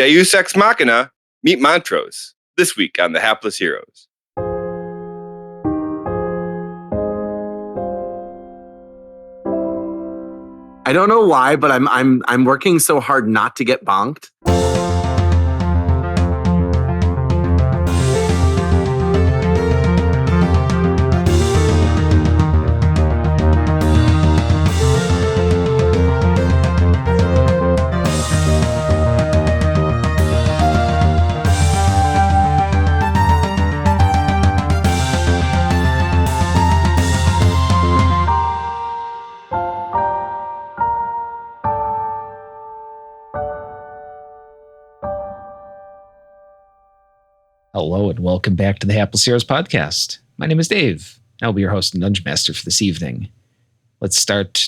Deus Ex Machina, meet Montrose, this week on The Hapless Heroes. I don't know why, but I'm working so hard not to get bonked. Hello and welcome back to the Hapless Heroes podcast. My name is Dave. I'll be your host and Dungeon Master for this evening. Let's start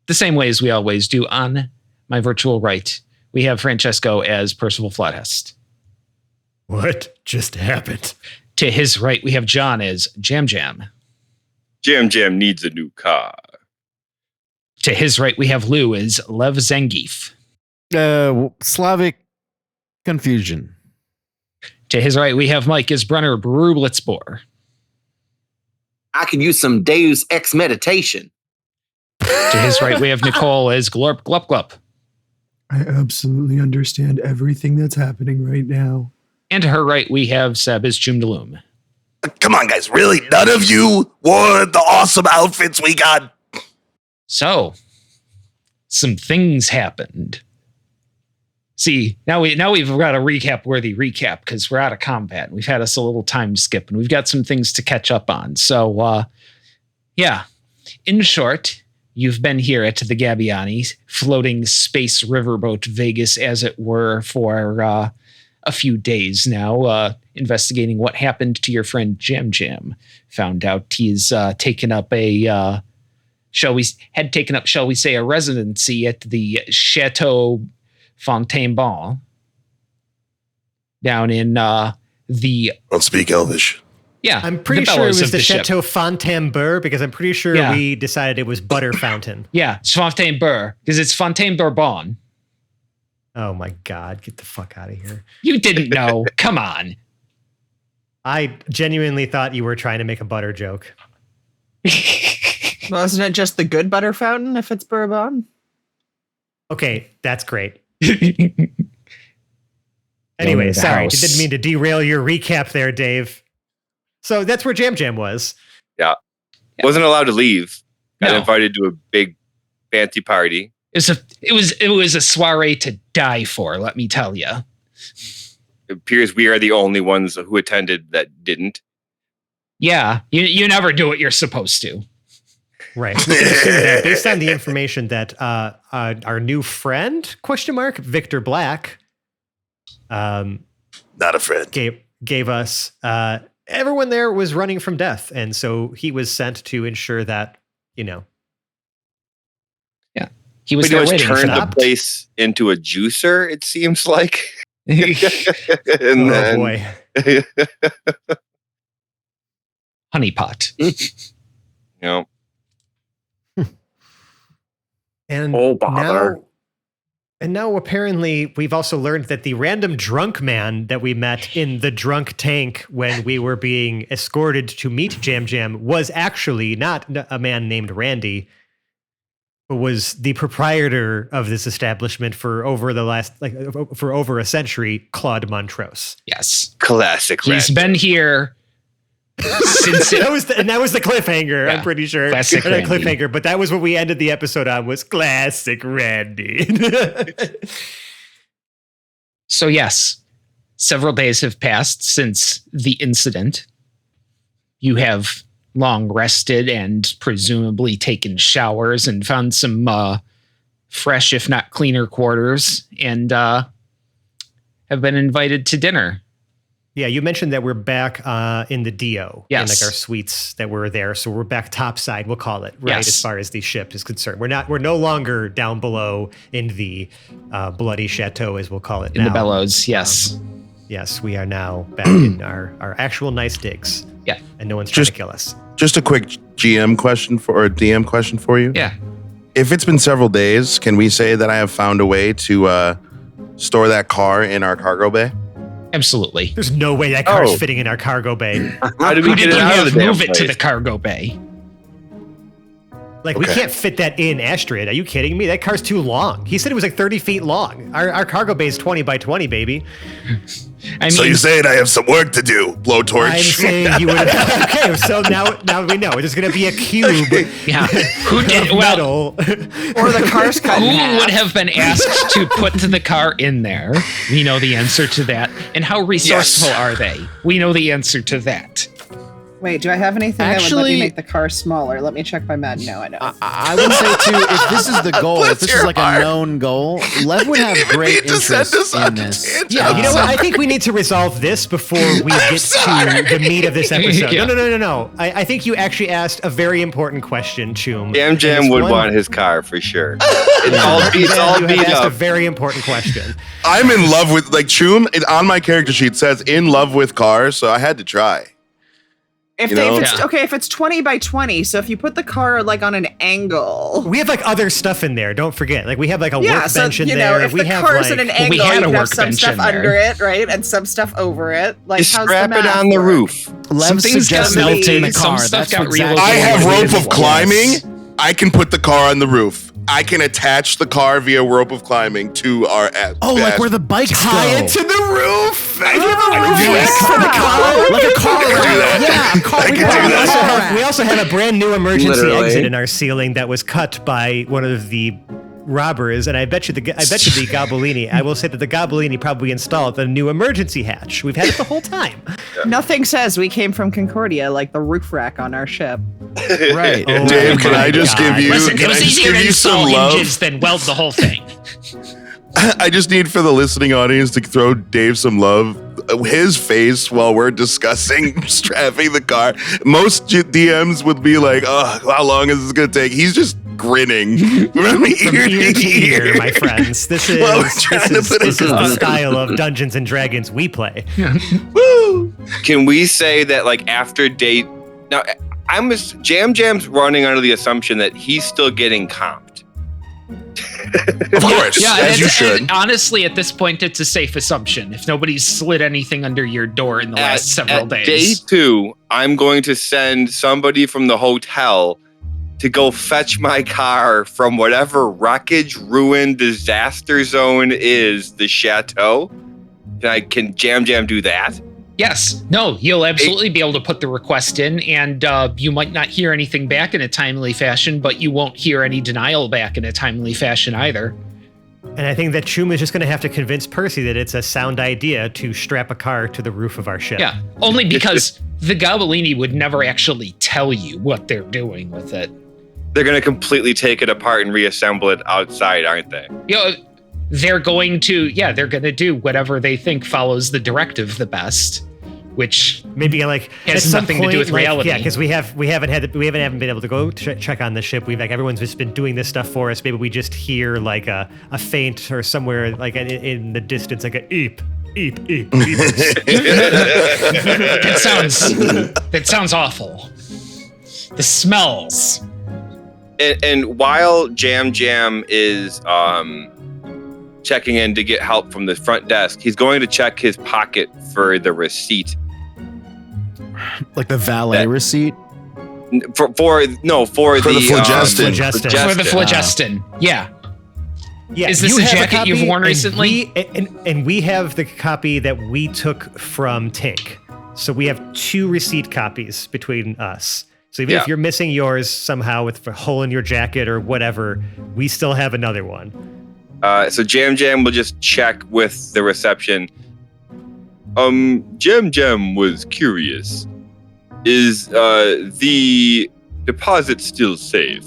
the same way as we always do. On my virtual right, we have Francesco as Percival Flathest. What just happened? To his right, we have John as Jam Jam. Jam Jam needs a new car. To his right, we have Lou as Lev Zangief. Slavic confusion. To his right, we have Mike as Brunner Brublitzbor. I could use some Deus Ex meditation. To his right, we have Nicole as Glorp Glup Glup. I absolutely understand everything that's happening right now. And to her right, we have Seb as Joomdaloom. Come on, guys. Really? None of you wore the awesome outfits we got? So, some things happened. See, now we've got a recap-worthy recap because we're out of combat and we've had us a little time skip and we've got some things to catch up on. So, yeah. In short, you've been here at the Gabbiani, floating space riverboat Vegas, as it were, for a few days now, investigating what happened to your friend Jam Jam. Found out he's taken up a, shall we say, a residency at the Chateau Fontainebleau down in the... Don't speak Elvish. Yeah. I'm pretty sure it was the Chateau Fontainebleau because I'm pretty sure we decided it was Butter Fountain. Yeah, it's Fontainebleau because it's Fontainebleau. Oh my God, get the fuck out of here. You didn't know. Come on. I genuinely thought you were trying to make a butter joke. Well, isn't it just the good butter fountain if it's bourbon? Okay, that's great. Anyway, sorry, didn't mean to derail your recap there, Dave. So that's where Jam Jam was. Yeah. Wasn't allowed to leave. Got No. invited to a big fancy party. It was a soiree to die for, let me tell you. It appears we are the only ones who attended that didn't. Yeah, you never do what you're supposed to. Right. Based on the information that our new friend, Victor Black, Not a friend. gave us, everyone there was running from death. And so he was sent to ensure that, Yeah. He was Pretty there much waiting for turned the them. place into a juicer, it seems like. oh boy. Honeypot. You know, And Oh, bother. now apparently we've also learned that the random drunk man that we met in the drunk tank when we were being escorted to meet Jam Jam was actually not a man named Randy, but was the proprietor of this establishment for over a century, Claude Montrose. Yes. classic. He's Randy. been here since that was the cliffhanger. Yeah, I'm pretty sure. classic Not a Randy. cliffhanger, but that was what we ended the episode on. Was classic Randy. So yes, several days have passed since the incident. You have long rested and presumably taken showers and found some fresh, if not cleaner quarters, and have been invited to dinner. Yeah, you mentioned that we're back in the DO, in Yes. like our suites that were there. So we're back topside, we'll call it, right? Yes. As far as the ship is concerned, we're no longer down below in the bloody chateau, as we'll call it In now. the bellows, yes. Yes, we are now back in our actual nice digs. Yeah. And no one's trying to kill us. Just a quick DM question or DM question for you. Yeah. If it's been several days, can we say that I have found a way to store that car in our cargo bay? Absolutely. There's no way that car's Oh. fitting in our cargo bay. How did we Who get did it you out of have the damn move it to place? the cargo bay? Like, we Okay. can't fit that in Astrid. Are you kidding me? That car's too long. He said it was like 30 feet long. Our cargo bay is 20 by 20, baby. I So mean, you're saying I have some work to do, blowtorch? I'm saying you would have. Okay, so now we know. There's going to be a cube yeah. Who did? of Well, metal. Or the car's cut in who half. would have been asked to put the car in there? We know the answer to that. And how resourceful are they? We know the answer to that. Wait, do I have anything that would let Actually- me make the car smaller? Let me check my med. No, I don't. I would say too, if this is the goal, if this is like a known goal, Lev would have great need to send interest us on in this. tangent. Yeah, you know what? I think we need to resolve this before we get to the meat of this episode. Yeah. No. I think you actually asked a very important question, Choom. Jam Jam And it's would one- want his car for sure. It's all You have beat asked a up. very important question. I'm in love with like Choom. It, on my character sheet says in love with cars, so I had to try. If, You they, know? if it's Yeah. okay, if it's 20 by 20, so if you put the car like on an angle. We have like other stuff in there. Don't forget. Like we have like a Yeah, so workbench in you there. know, if we the have car's like at an angle, we you had a can have some workbench stuff in there. under it, right, and some stuff over it. Like Just how's strap the it math on the work? roof. Lev Some things got suggested melted, in the some car. stuff That's got exactly relocated. I have what it rope is. of climbing. Yes. I can put the car on the roof. I can attach the car via rope of climbing to our Oh, like where the bikes tie go. it to the roof. I can do that. For the car. Like a car I can do that. Yeah, a car I can rack. do We also, that. have, we also have a brand new emergency Literally. exit in our ceiling that was cut by one of the robbers, and I bet you the Gobellini. I will say that the Gobellini probably installed the new emergency hatch. We've had it the whole time. Nothing says we came from Concordia like the roof rack on our ship. Right. Oh Dave, can my I just God. give you? Listen, it can I was just easier give to you some install love? hinges than weld the whole thing. I just need for the listening audience to throw Dave some love. His face while we're discussing strapping the car. Most DMs would be like, "Oh, how long is this gonna take?" He's just grinning from From ear to ear, my friends. This is Well, we're this trying to is, put this it is the on. style of Dungeons and Dragons we play. Woo! Can we say that like after date? Now, Jam Jam's running under the assumption that he's still getting comped. Of course, Yeah, as you and should. honestly, at this point, it's a safe assumption. If nobody's slid anything under your door in the last several at days. Day 2, I'm going to send somebody from the hotel to go fetch my car from whatever wreckage, ruin, disaster zone is the chateau. Can Jam Jam do that? Yes. No, you'll absolutely be able to put the request in, and you might not hear anything back in a timely fashion, but you won't hear any denial back in a timely fashion either. And I think that Choom is just going to have to convince Percy that it's a sound idea to strap a car to the roof of our ship. Yeah, only because the Gobellini would never actually tell you what they're doing with it. They're going to completely take it apart and reassemble it outside, aren't they? You know, they're going to do whatever they think follows the directive the best, which Maybe like Has at some nothing to do with like, reality. Yeah, because we haven't been able to go check on the ship. We've like everyone's just been doing this stuff for us. Maybe we just hear like a faint or somewhere like in the distance like a eep eep eep. eep. that sounds awful. The smells. And while Jam Jam is checking in to get help from the front desk, he's going to check his pocket for the receipt. Like the valet That- receipt. For the phlogiston. For the phlogiston. Yeah. Yeah, Is this you a have jacket copy, you've worn and recently? we have the copy that we took from Tink. So we have 2 receipt copies between us. So even if you're missing yours somehow with a hole in your jacket or whatever, we still have another one. So Jam Jam will just check with the reception. Jam Jam was curious. Is the deposit still safe?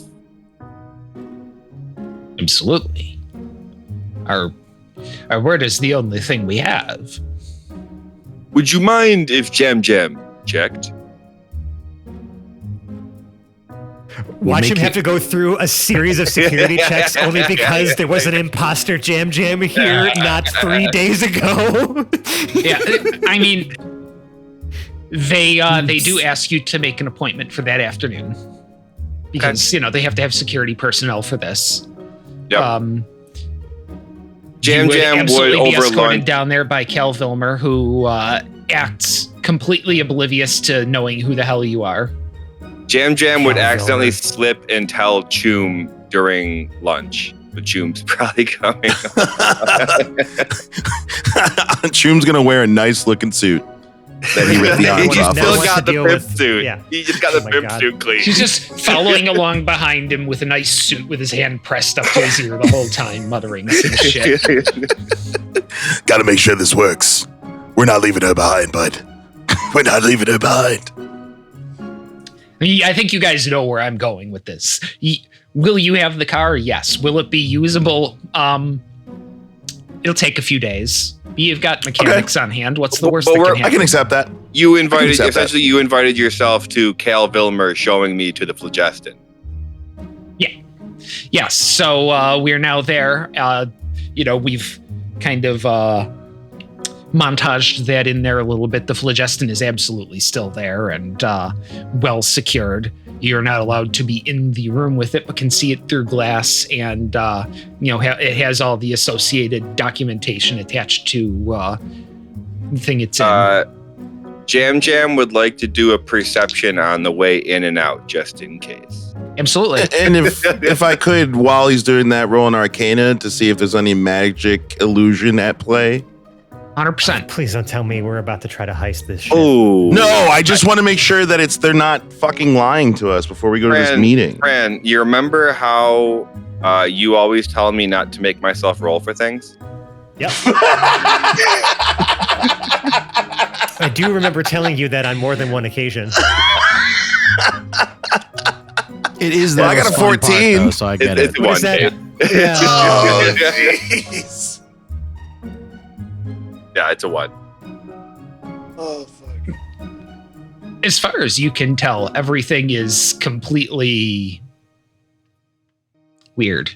Absolutely. Our word is the only thing we have. Would you mind if Jam Jam checked? Watch him make have to go through a series of security checks only because there was an imposter Jam Jam here not 3 days ago. Yeah, I mean, they do ask you to make an appointment for that afternoon because they have to have security personnel for this. Yep. Jam you Jam would absolutely be over escorted lunch. down there by Cal Vilmer, who acts completely oblivious to knowing who the hell you are. Jam Jam would Cal accidentally Vilmer. slip and tell Choom during lunch. But Choom's probably coming. Choom's gonna wear a nice looking suit that he ripped the He arms He's off now still of. wants got to the deal pimp with- suit. yeah. He just got Oh the my pimp God. suit clean. She's just following along behind him with a nice suit with his hand pressed up to his ear the whole time, muttering some shit. Gotta make sure this works. We're not leaving her behind, bud. We're not leaving her behind. I think you guys know where I'm going with this. Will you have the car? Yes. Will it be usable? It'll take a few days. You've got mechanics on hand. What's the worst But that can we're- happen? I can accept that. You invited, accept that. essentially, you invited yourself to Cal Vilmer showing me to the phlogiston. Yes. So we're now there. We've kind of montaged that in there a little bit. The phlogiston is absolutely still there and well secured. You're not allowed to be in the room with it, but can see it through glass. And, it has all the associated documentation attached to the thing it's in. Jam Jam would like to do a perception on the way in and out, just in case. Absolutely. And if I could, while he's doing that, roll an Arcana to see if there's any magic illusion at play. 100%. Please don't tell me we're about to try to heist this shit. Oh No, I just want to make sure that they're not fucking lying to us before we go to this meeting. Fran, you remember how you always tell me not to make myself roll for things? Yep. I do remember telling you that on more than one occasion. It is the Well, I got a most fun part, 14. though, so I get It's it. What one. is that? Yeah. Oh, jeez. Yeah, it's a one. Oh, fuck. As far as you can tell, everything is completely weird.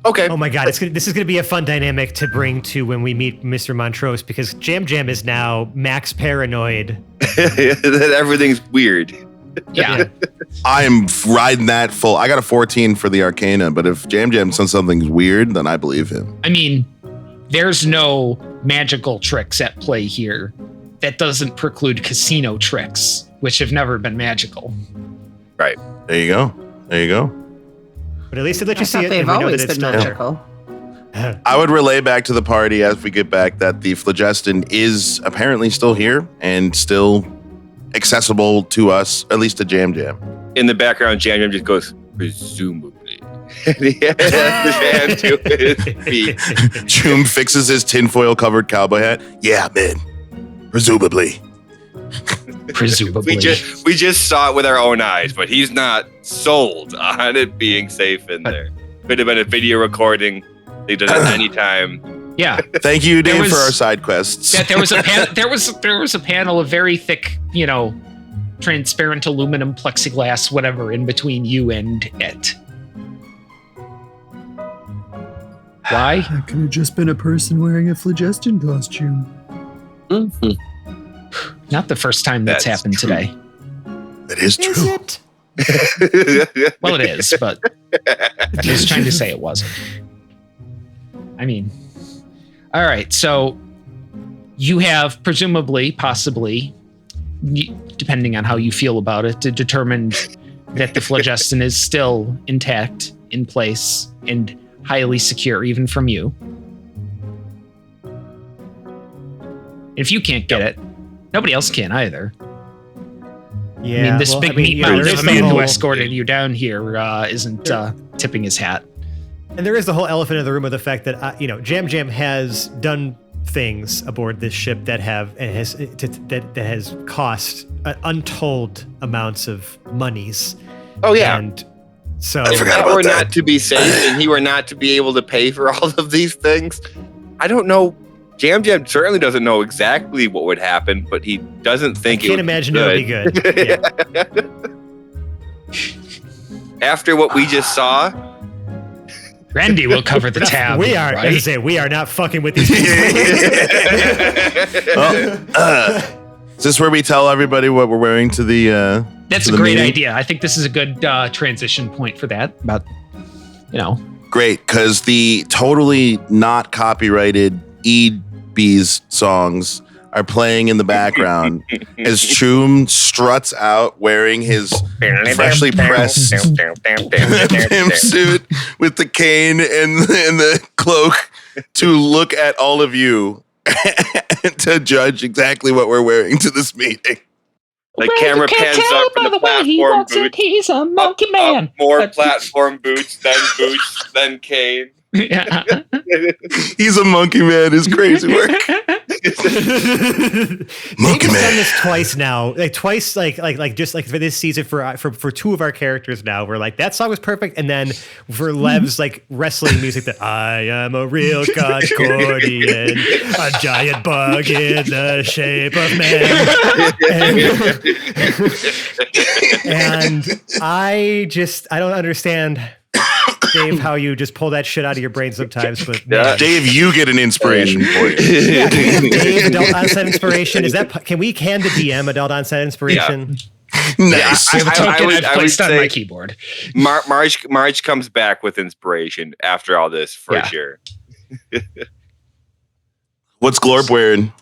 Okay. Oh my God, this is going to be a fun dynamic to bring to when we meet Mr. Montrose, because Jam Jam is now max paranoid. That everything's weird. Yeah. I am riding that full. I got a 14 for the Arcana, but if Jam Jam says something's weird, then I believe him. I mean, there's no magical tricks at play here. That doesn't preclude casino tricks, which have never been magical. Right. There you go. There you go. But at least they let I you see thought it, they've and we know that always it's been still magical. I would relay back to the party as we get back that the phlogiston is apparently still here and still accessible to us, at least to Jam Jam. In the background, Jam Jam just goes, presumably. And he has his hand to his feet. Choom fixes his tinfoil covered cowboy hat. Yeah, man. Presumably. Presumably. We just saw it with our own eyes, but he's not sold on it being safe in there. Could have been a video recording. They did it any time. Yeah. Thank you, There Dave, was- for our side quests. That there was a panel of very thick, transparent aluminum plexiglass, whatever, in between you and it. Why? That could have just been a person wearing a phlogiston costume. Not the first time that's That's happened true. today. That is Is true. it? Well, it is, but I was trying to say it wasn't. I mean, all right. So you have presumably, possibly, depending on how you feel about it, determined that the phlogiston is still intact, in place, and highly secure, even from you. If you can't get it, nobody else can either. Yeah. I mean, this big meat mountain there of is a the man who whole- escorted you down here isn't tipping his hat. And there is the whole elephant in the room of the fact that Jam Jam has done things aboard this ship that has cost untold amounts of monies. Oh, yeah. And so I If forgot that about were that. not to be safe and he were not to be able to pay for all of these things, I don't know. Jam Jam certainly doesn't know exactly what would happen, but he doesn't I think it can't would imagine it would be good. Yeah. After what we just saw, Randy will cover the tab. We are, right? as I say, we are not fucking with these people. Is this where we tell everybody what we're wearing to the That's to a the great meeting? idea. I think this is a good transition point for that. About, great because the totally not copyrighted EB's songs are playing in the background as Choom struts out wearing his freshly pressed pimp suit with the cane and the cloak to look at all of you and to judge exactly what we're wearing to this meeting. The camera pans up from the platform boots. He's a monkey man. Up, more platform boots, then cane. Yeah. He's a monkey man. His crazy work. Monkey Dave's man. done this twice now, twice, just like for this season for two of our characters now. We're like, that song was perfect, and then for Lev's like wrestling music, that I am a real concordian, a giant bug in the shape of man, and I don't understand, Dave, how you just pull that shit out of your brain sometimes. But man. Dave, you get an inspiration for you. Yeah, Dave, adult onset inspiration. Is that? Can we hand the DM adult onset inspiration? Nice. I have a token I've I would placed on say my keyboard. Marge comes back with inspiration after all this for sure. What's Glorp wearing?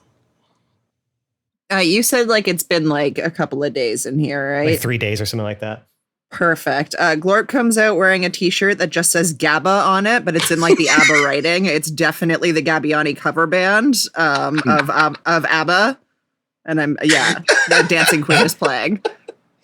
You said like it's been like a couple of days in here, right? Like 3 days or something like that. Perfect. Glorp comes out wearing a t-shirt that just says GABA on it, but it's in like the ABBA writing. It's definitely the Gabbiani cover band of ABBA. And the Dancing Queen is playing.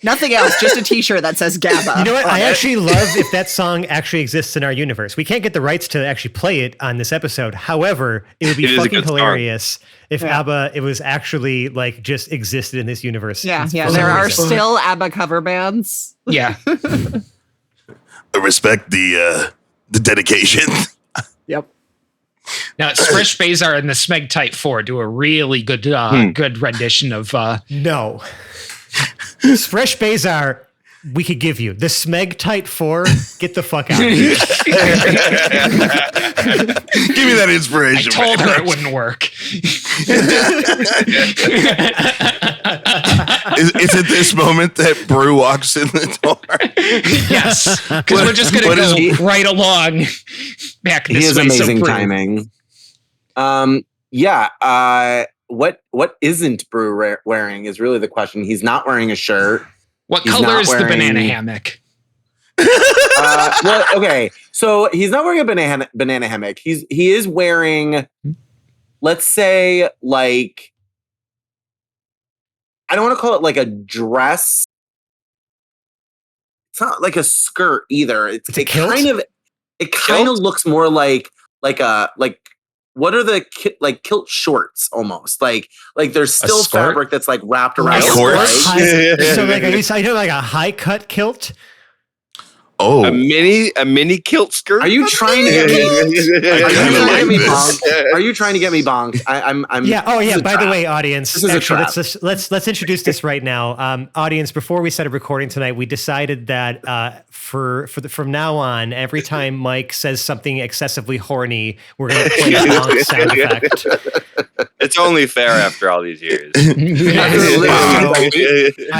Nothing else, just a t-shirt that says GABA. You know what? I actually love if that song actually exists in our universe. We can't get the rights to actually play it on this episode. However, it would be fucking hilarious if ABBA, it was actually like just existed in this universe. Yeah, there are still ABBA cover bands. Yeah. I respect the dedication. Yep. Now, Sprish Bazar and the Smeg Type 4 do a really good good rendition of... No. Fresh Bazar, we could give you. The Smeg Type 4, get the fuck out of here. Give me that inspiration. I told her it wouldn't work. Is it this moment that Brew walks in the door? Yes, because we're just going to go right along back this way. He has amazing so timing. What isn't Brew wearing is really the question. He's not wearing a shirt. What He's color not is the wearing- banana hammock? Well, okay. So he's not wearing a banana hammock. He is wearing, let's say, like, I don't want to call it like a dress. It's not like a skirt either. It kind of looks more like what are the kilt shorts almost like there's still fabric that's like wrapped around Shorts? So like are you talking like a high cut kilt? Oh, a mini kilt skirt. Are you trying to get me? this. Are you trying to get me bonked? I'm. Yeah. Oh, yeah. By the trap. way, audience, This is a actually, trap. let's introduce this right now. Audience, before we started recording tonight, we decided that from now on, every time Mike says something excessively horny, we're going to play a bonk sound effect. It's only fair after all these years. I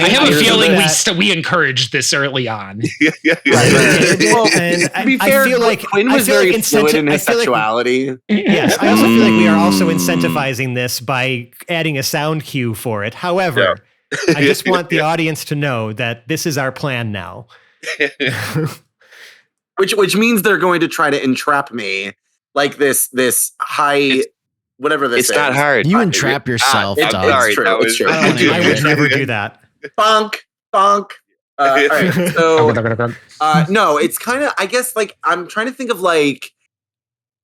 have a feeling we encouraged this early on. Well, And to be I fair, feel like Quinn was very fluid in his sexuality. Yes, I also feel like we are also incentivizing this by adding a sound cue for it. However, I just want the audience to know that this is our plan now. Which means they're going to try to entrap me like this high whatever this is. It's not hard. You entrap yourself, It's dog. sorry, true. that It's was- true. I would never do that. Bonk. All right, so no, it's kind of, I guess, like I'm trying to think of like,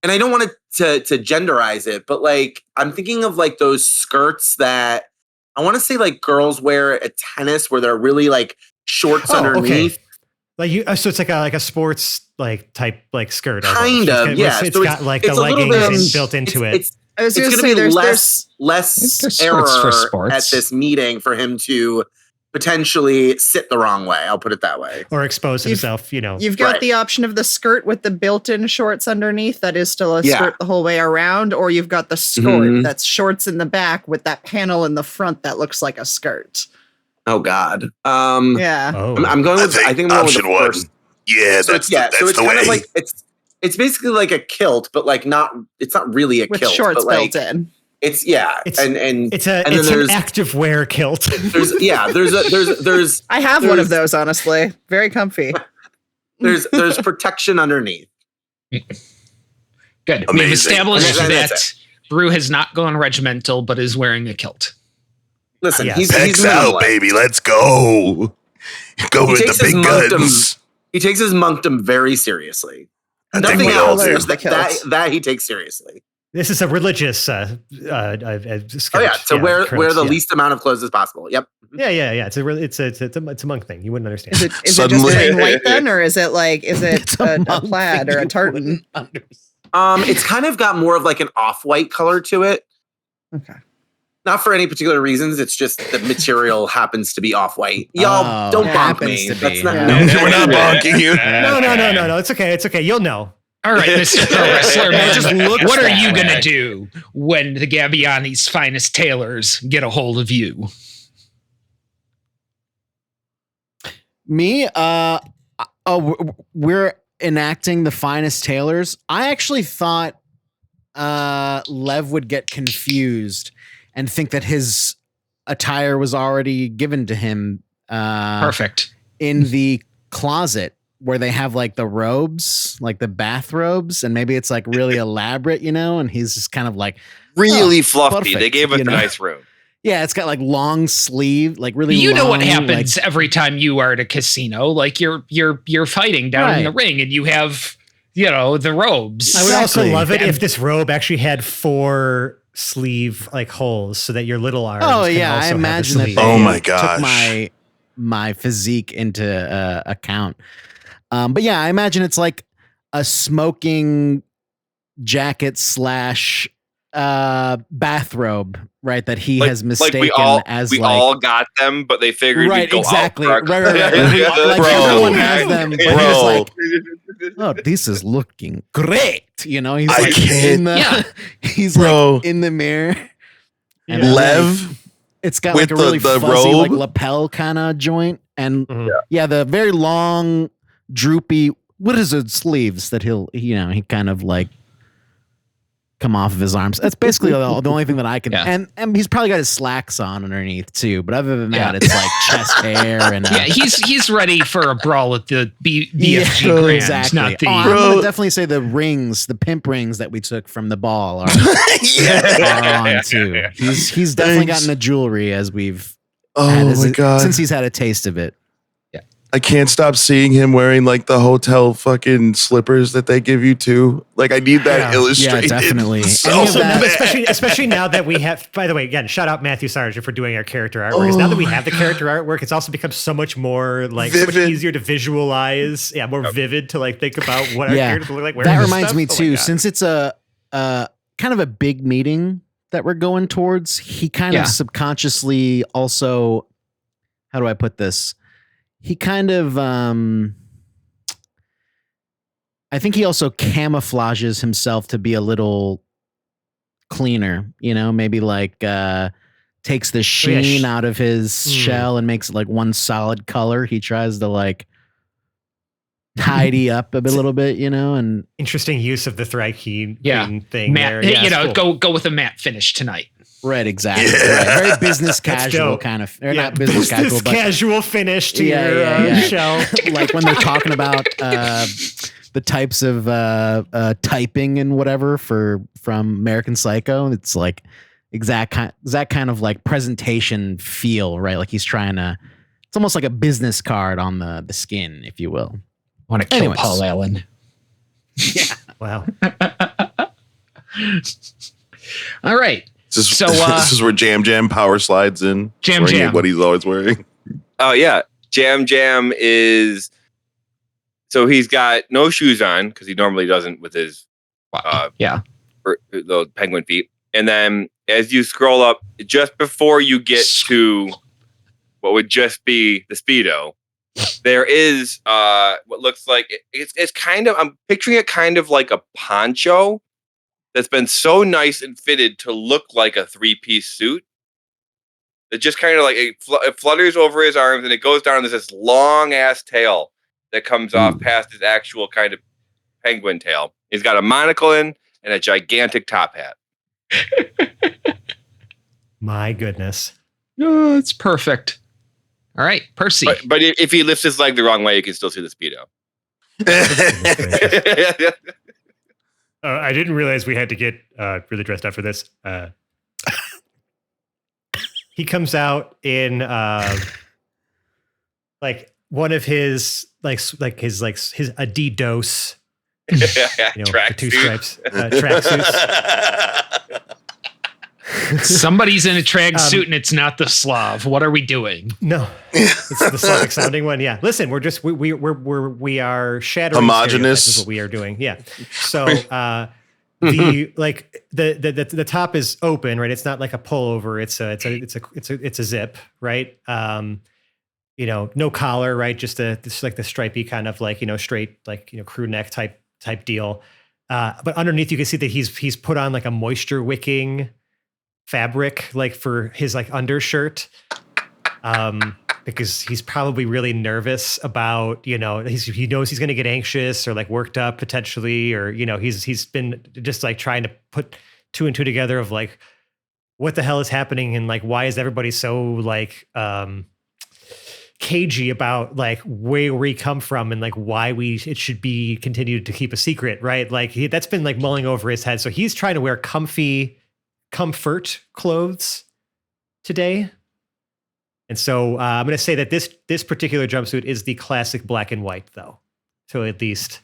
and I don't want to genderize it, but like I'm thinking of like those skirts that I want to say like girls wear at tennis where they're really like shorts underneath. Like so it's like a sports like type like skirt. Kind of, yeah. It's So got like it's the a little leggings bit- built into it. I was It's going to going say to be there's less There's error skirts for sports. at this meeting for him to potentially sit the wrong way. I'll put it that way. Or expose himself, You've got Right. the option of the skirt with the built-in shorts underneath that is still a skirt the whole way around, or you've got the skirt that's shorts in the back with that panel in the front that looks like a skirt. Oh God. Yeah. Oh. I'm going with. I think I'm going with option the one. first. Yeah, So that's it's the kind way. of like It's basically like a kilt, but like it's not really a With kilt. shorts but like, built in. It's It's and it's then an there's activewear kilt. there's I have one of those, honestly. Very comfy. there's protection underneath. Good. We've Amazing. established And that that's Brew has not gone regimental, but is wearing a kilt. Listen, Yeah. he's Pecs out, minimalist. baby. Let's go. Go He with takes the his big monkdom- guns. He takes his monkdom very seriously. I think Nothing we all else. do. Just The kilt. that he takes seriously. This is a religious skirt. Oh yeah, to wear the yeah. least amount of clothes as possible. Yep. Yeah. It's a monk thing. You wouldn't understand. Is it just Suddenly- plain white then, or is it It's a monk plaid thing or a you tartan? wouldn't understand. It's kind of got more of like an off-white color to it. Okay. Not for any particular reasons. It's just the material happens to be off-white. Y'all Oh, don't bonk happens me. to be. That's not. Yeah. No. We're not bonking you. No. It's okay. It's okay. You'll know. All right, Mr. Pro Wrestler Man, just looks what are that you way. going to do when the Gabbiani's finest tailors get a hold of you? Me, we're enacting the finest tailors. I actually thought Lev would get confused and think that his attire was already given to him Perfect. in the closet where they have like the robes, like the bathrobes, and maybe it's like really elaborate, and he's just kind of like, Really fluffy. perfect, They gave us you a know? nice room. yeah, it's got like long sleeve, like really You know what long, happens every time you are at a casino. Like you're fighting down in the ring and you have, the robes. I would also Exactly. love it And- if this robe actually had 4 sleeve like holes so that your little arms. Oh can yeah, I also have a imagine that sleeve. they Oh my took gosh. my physique into account. But yeah, I imagine it's like a smoking jacket / bathrobe, right? That he has mistaken we all as all got them, but they figured right, we'd go exactly, out. right. Like Bro. everyone has them, but he's Bro. like, oh, this is looking great. He's I like can't- in the, Yeah. he's Bro. like in the mirror. And Yeah. Lev, it's got with like a really the fuzzy, like robe? lapel kind of joint, and Mhm. yeah, the very long, droopy. What is it? Sleeves that he kind of like come off of his arms. That's basically the only thing that I can. Yeah. And he's probably got his slacks on underneath too. But other than that, Yeah. it's like chest hair and Yeah, he's ready for a brawl at the BFG Yeah, Grand, exactly. not the. Oh, I'm Bro. gonna definitely say the rings, the pimp rings that we took from the ball are on too. He's definitely Thanks. gotten the jewelry as we've Oh had my god. since he's had a taste of it. I can't stop seeing him wearing like the hotel fucking slippers that they give you too. Like I need that Yeah. illustrated. Yeah, definitely. So Any of Also, that- bad. especially now that we have, by the way, again, shout out Matthew Sargent for doing our character artwork. 'Cause now that we have the character artwork, it's also become so much more so much Vivid. easier to visualize. Yeah, more vivid to like think about what our Yeah. characters look like. That wearing this reminds stuff. me Oh my too, God. since it's a kind of a big meeting that we're going towards, he kind Yeah. of subconsciously also, how do I put this? He kind of I think he also camouflages himself to be a little cleaner, maybe like takes the sheen out of his shell and makes it like one solid color. He tries to like tidy up a little bit, and Interesting use of the Thrykeen Yeah. thing Matte, there. Yeah, it's cool. go with a matte finish tonight. right, exactly. Yeah. Right. Very business That's casual dope. kind of, or not business business casual, but casual finish to Yeah, your yeah, yeah. shell. like when they're talking about the types of typing and whatever from American Psycho, it's like exact kind of like presentation feel, right? Like he's trying to. It's almost like a business card on the skin, if you will. Want to kill Anyways. Paul Allen? Wow. All right. This is, So, this is where Jam Jam power slides in. Jam wearing Jam. what he's always wearing. Oh yeah, Jam Jam is. So he's got no shoes on because he normally doesn't with his Yeah. those penguin feet. And then as you scroll up, just before you get to what would just be the Speedo, there is what looks like it's kind of, I'm picturing it kind of like a poncho that's been so nice and fitted to look like a 3-piece suit. It just kind of like it flutters over his arms and it goes down. There's this long ass tail that comes off past his actual kind of penguin tail. He's got a monocle in and a gigantic top hat. My goodness. Oh, it's perfect. All right, Percy. But if he lifts his leg the wrong way, you can still see the Speedo. I didn't realize we had to get really dressed up for this. He comes out in like one of his his Adidas, Track two suit. stripes tracksuits. Somebody's in a tracksuit and it's not the Slav. What are we doing? No, it's the Slavic sounding one. Yeah, listen, we are shattering Homogeneous. stereotypes is what we are doing. Yeah, so the top is open, right? It's not like a pullover. It's a zip, right? No collar, right? Just like the stripy kind of straight crew neck type deal. But underneath you can see that he's put on like a moisture wicking fabric for his undershirt, because he's probably really nervous about he knows he's going to get anxious or worked up potentially, or he's been just trying to put two and two together of what the hell is happening and why is everybody so cagey about where we come from and why it should be continued to keep a secret, right? That's been mulling over his head, so he's trying to wear comfort clothes today. And so I'm going to say that this particular jumpsuit is the classic black and white, though. So at least,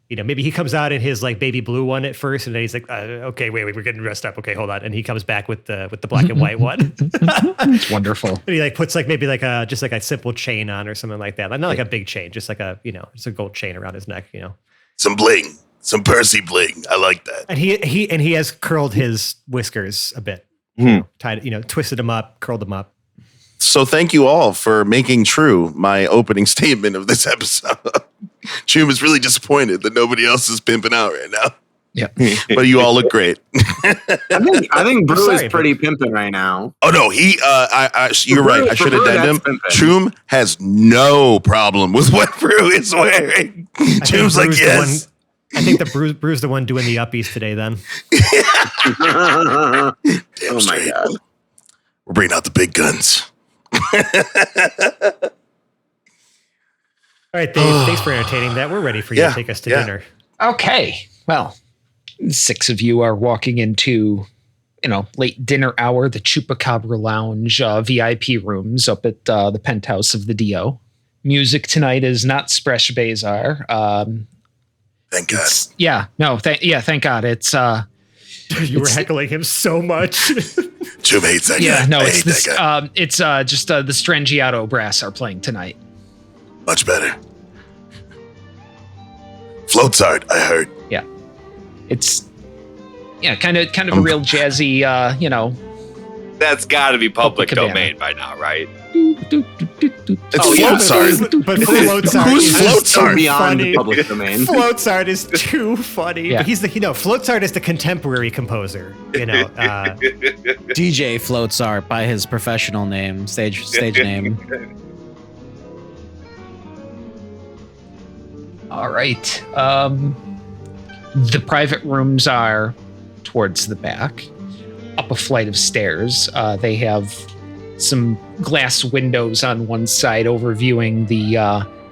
maybe he comes out in his baby blue one at first, and then he's like, okay, wait, we're getting dressed up. Okay, hold on. And he comes back with the black and white one. It's wonderful. And he puts maybe just a simple chain on or something like that. Not a big chain, just just a gold chain around his neck, Some bling. Some Percy bling. I like that. And he has curled his whiskers a bit. Tied, twisted them up, curled them up. So thank you all for making true my opening statement of this episode. Chum is really disappointed that nobody else is pimping out right now. Yeah. But you all look great. I think Brew Sorry, is pretty pimping right now. Oh no, you're right. I should addendum. Chum has no problem with what Brew is wearing. Chum's like, yes. I think the Brew's the one doing the uppies today then. Oh my God. We're bringing out the big guns. All right, Dave, thanks for entertaining that. We're ready for you to take us to dinner. Okay. Well, 6 of you are walking into, late dinner hour, the Chupacabra Lounge VIP rooms up at the penthouse of the Dio. Music tonight is not Spresh Bazar. Thank God. Thank God. It's you were heckling him so much. Chum hates that guy. Yeah, no, I it's hate this. that guy. It's just the Strangiato Brass are playing tonight. Much better. Floats art, I heard. Yeah, it's kind of a real jazzy. That's got to be public Cabana. domain by now, right? It's floats art. But floats art Who's is floats So art? beyond funny. the public domain. Floats art is too funny. Yeah. But he's Floats art is the contemporary composer. DJ Floats Art by his professional name, stage name. All right. The private rooms are towards the back, up a flight of stairs. They have some glass windows on one side overviewing the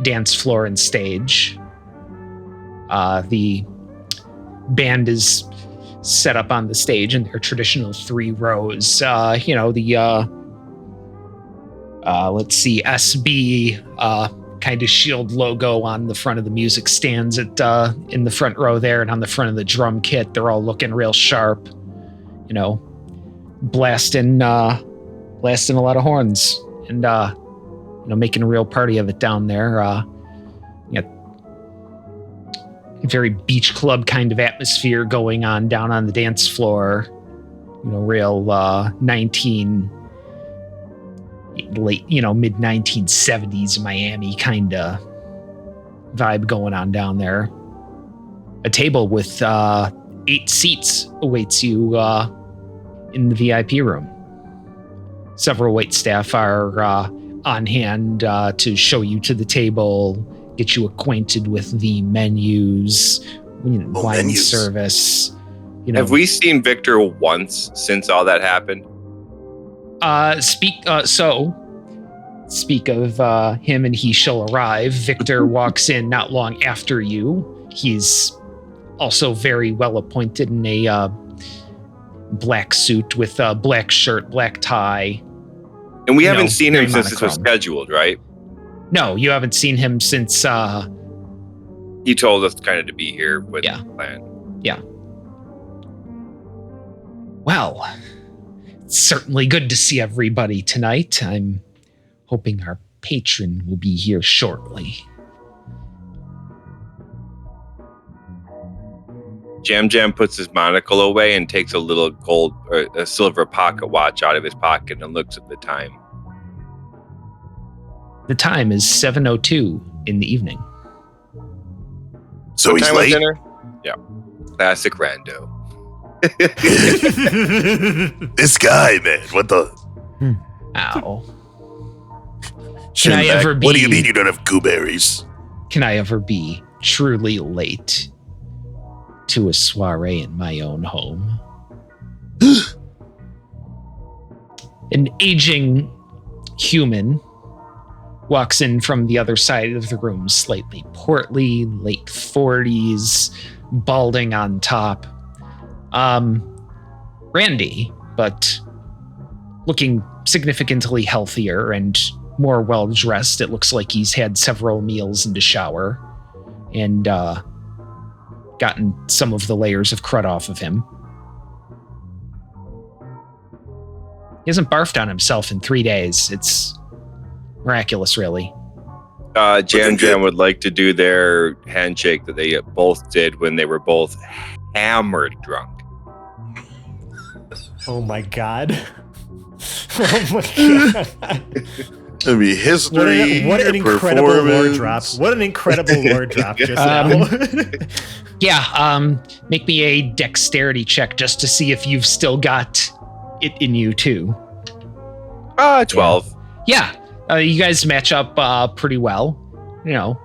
dance floor and stage. The band is set up on the stage in their traditional 3 rows. Let's see, SB kind of shield logo on the front of the music stands in the front row there, and on the front of the drum kit, they're all looking real sharp, blasting a lot of horns and making a real party of it down there. Very beach club kind of atmosphere going on down on the dance floor. Real mid 1970s Miami kind of vibe going on down there. A table with 8 seats awaits you in the VIP room. Several wait staff are on hand to show you to the table, get you acquainted with the menus, wine menus. service. Have we seen Victor once since all that happened? Speak of him and he shall arrive. Victor walks in not long after you. He's also very well appointed in a black suit with a black shirt, black tie. And we haven't seen him very since this was monochrome. scheduled, right? No, you haven't seen him since He told us kind of to be here with Yeah. the plan. well, it's certainly good to see everybody tonight. I'm hoping our patron will be here shortly. Jam Jam puts his monocle away and takes a little gold or a silver pocket watch out of his pocket and looks at the time. The time is 7:02 in the evening. So What he's time was late. dinner? Yeah. Classic rando. This guy, man. What the? Ow. Shit, I Mac, ever what do you be- mean you don't have gooberries? Can I ever be truly late to a soiree in my own home? An aging human walks in from the other side of the room, slightly portly, late 40s, balding on top. Randy, but looking significantly healthier and more well-dressed. It looks like he's had several meals and a shower and gotten some of the layers of crud off of him. He hasn't barfed on himself in 3 days. It's miraculous, really. Jam Jam would like to do their handshake that they both did when they were both hammered drunk. Oh my god. Oh my god. It'd be history. What an incredible lore performance. drop. What an incredible lore drop just now. Yeah, make me a dexterity check just to see if you've still got it in you, too. 12. Yeah, you guys match up pretty well. You know,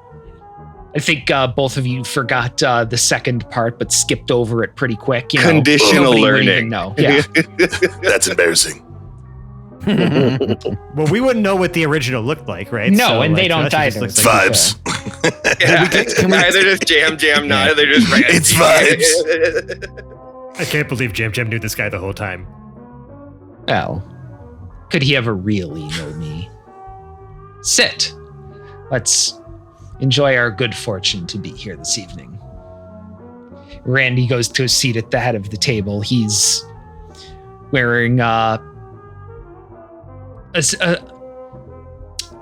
I think both of you forgot the second part, but skipped over it pretty quick. You know, Conditional nobody would learning. even know. Yeah. That's embarrassing. Well, we wouldn't know what the original looked like, right? No, and they don't that just either. looks It's like- vibes. Yeah. Neither does Jam Jam, neither does Randy. It's I can't believe Jam Jam knew this guy the whole time. Well, could he ever really know me? Sit. Let's enjoy our good fortune to be here this evening. Randy goes to a seat at the head of the table. He's wearing a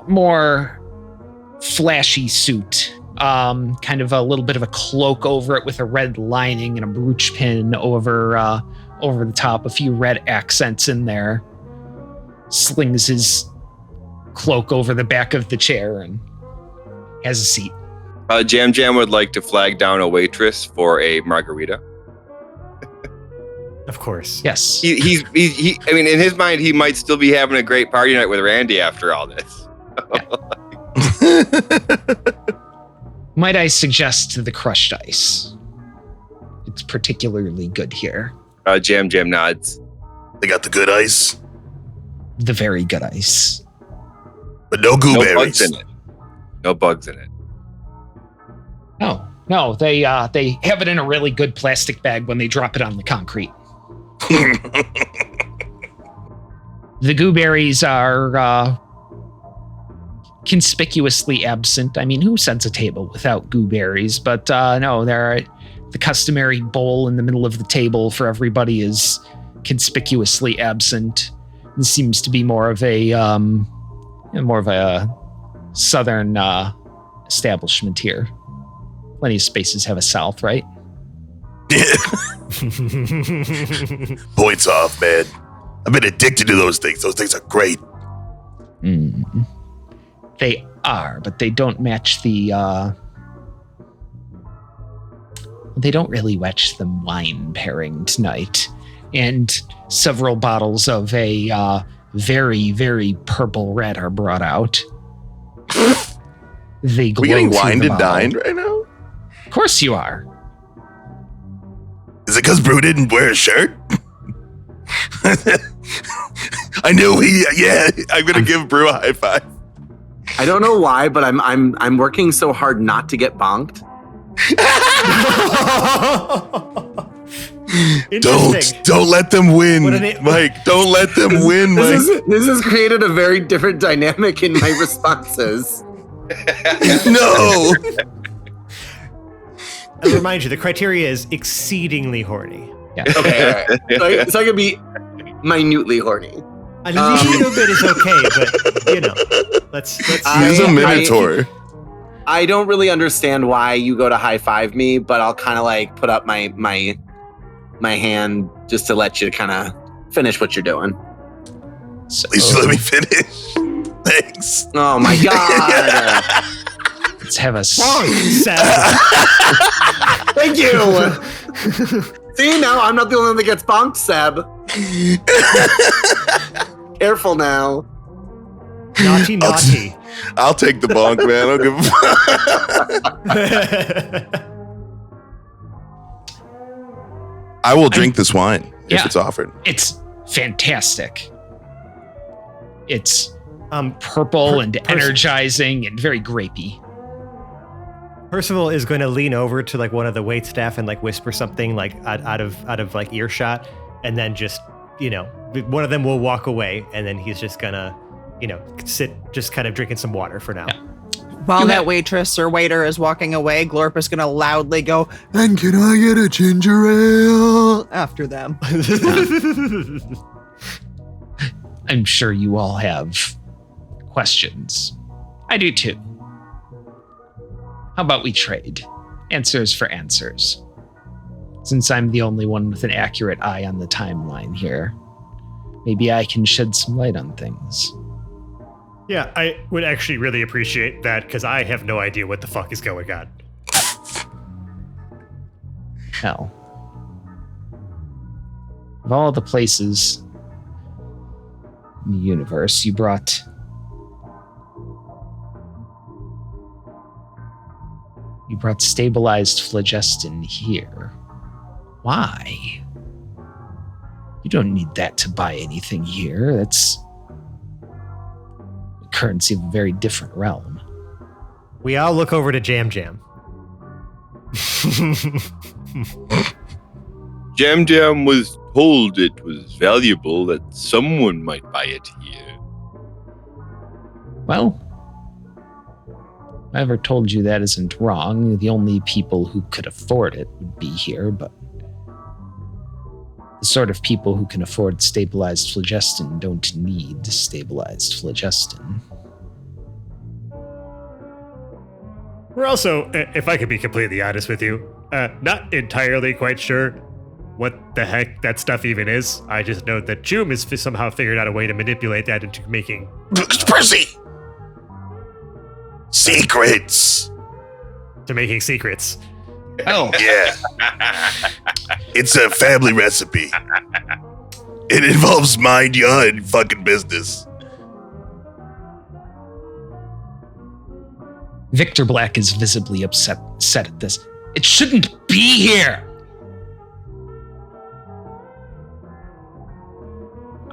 more flashy suit, kind of a little bit of a cloak over it with a red lining and a brooch pin over the top, a few red accents in there. Slings his cloak over the back of the chair and has a seat. Jam Jam would like to flag down a waitress for a margarita. Of course. Yes. He I mean, in his mind, he might still be having a great party night with Randy after all this. Might I suggest the crushed ice? It's particularly good here. Jam Jam nods. They got the good ice, The very good ice. but no No bugs gooberries. in it. No bugs in it. No, they have it in a really good plastic bag when they drop it on the concrete. The gooberries are conspicuously absent. I mean, who sets a table without gooberries? But no, they're the customary bowl in the middle of the table for everybody is conspicuously absent. This seems to be more of a southern establishment here. Plenty of spaces have a south, right? Points off, man. I've been addicted to those things. Those things are great. They are, but they don't match the. They don't really match the wine pairing tonight, and several bottles of a very, very purple red are brought out. They Are we getting glow through wined the and bottle. dined right now? Of course you are. it because Brew didn't wear a shirt? I knew I'm gonna give Brew a high five. I don't know why, but I'm working so hard not to get bonked. Don't let them win, Mike. Don't let them win, Mike. This has created a very different dynamic in my responses. No. I'll remind you, the criteria is exceedingly horny. Yeah. Okay, all right. So I could be minutely horny. A little bit is okay, but let's. He's a minotaur. I don't really understand why you go to high five me, but I'll kind of like put up my hand just to let you kind of finish what you're doing. So, Please let me finish. Thanks. Oh my god! let's have a Thank you. See, now I'm not the only one that gets bonked, Seb. Careful now. Naughty. I'll take the bonk, man. I'll give I will drink this wine if it's offered. It's fantastic. It's purple and energizing and very grapey. Percival is going to lean over to like one of the wait staff and like whisper something like out of like earshot, and then just one of them will walk away, and then he's just gonna sit just kind of drinking some water for now. Yeah. While that waitress or waiter is walking away, Glorp is going to loudly go, And can I get a ginger ale? after them. I'm sure you all have questions. I do too. How about we trade? Answers for answers. Since I'm the only one with an accurate eye on the timeline here, maybe I can shed some light on things. Yeah, I would actually really appreciate that because I have no idea what the fuck is going on. Hell. Of all the places in the universe, you brought stabilized phlogiston here. Why? You don't need that to buy anything here. That's a currency of a very different realm. We all look over to Jam Jam. Jam Jam was told it was valuable, that someone might buy it here. Well, whoever told you that isn't wrong. The only people who could afford it would be here, but the sort of people who can afford stabilized phlogiston don't need stabilized phlogiston. We're also, if I could be completely honest with you, not entirely quite sure what the heck that stuff even is. I just know that Choom has somehow figured out a way to manipulate that into making... Percy! Secrets! To making secrets. Oh. Yeah. It's a family recipe. It involves mind your own fucking business. Victor Black is visibly upset at this. It shouldn't be here!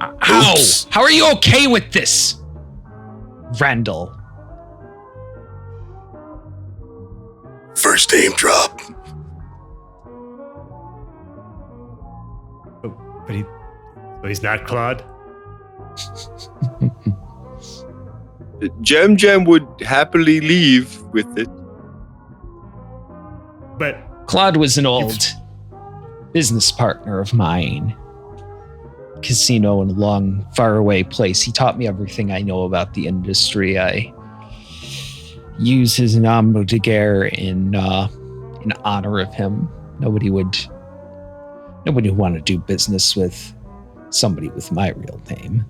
Oops. How are you okay with this? Randall. First name drop. But he's not Claude? Jam Jam would happily leave with it. But Claude was an old business partner of mine. Casino in a long, faraway place. He taught me everything I know about the industry. I use his nom de guerre in honor of him. Nobody would want to do business with somebody with my real name.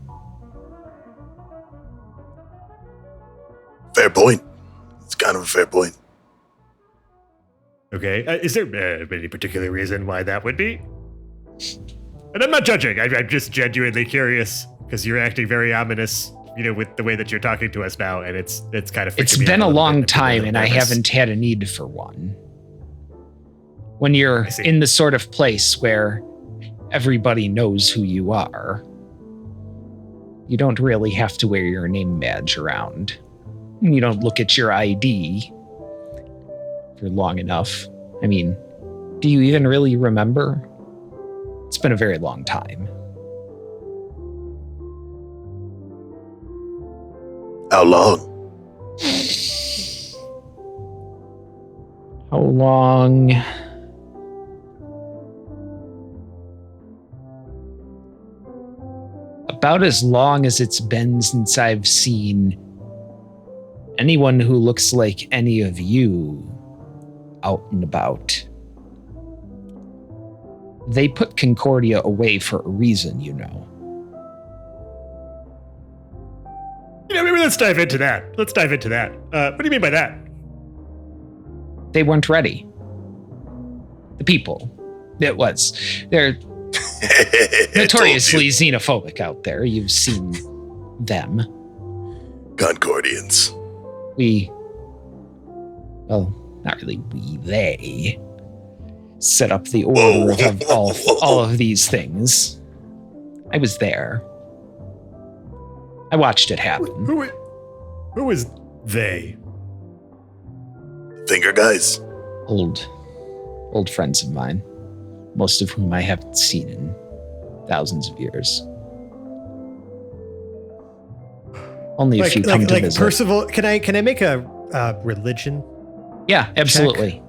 Fair point. It's kind of a fair point. okay, is there any particular reason why that would be? And I'm not judging. I'm just genuinely curious because you're acting very ominous, with the way that you're talking to us now, and it's kind of. It's been a long time, and I haven't had a need for one. when you're I see. in the sort of place where everybody knows who you are, you don't really have to wear your name badge around. You don't look at your ID for long enough. I mean, do you even really remember? It's been a very long time. How long? How long? About as long as it's been since I've seen anyone who looks like any of you out and about. They put Concordia away for a reason, you know. Maybe let's dive into that. What do you mean by that? They weren't ready. The people. It was. They're notoriously xenophobic out there. You've seen them. Concordians. Well, not really we, they set up the order of all of these things. I was there. I watched it happen. Who is they? Finger guys. Old friends of mine, most of whom I haven't seen in thousands of years. Only a few come to visit. Percival, can I make a religion? Yeah, absolutely. Check?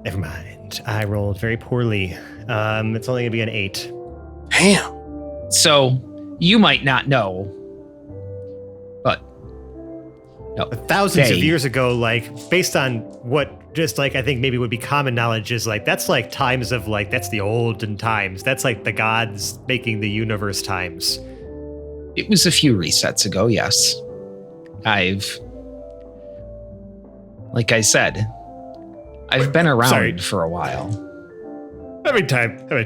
Never mind. I rolled very poorly. It's only gonna be an 8. Damn. So you might not know, but no, thousands of years ago, like based on what just like I think maybe would be common knowledge is like that's like times of like that's the olden times. That's like the gods making the universe times. It was a few resets ago, yes. Like I said, I've been around for a while. Having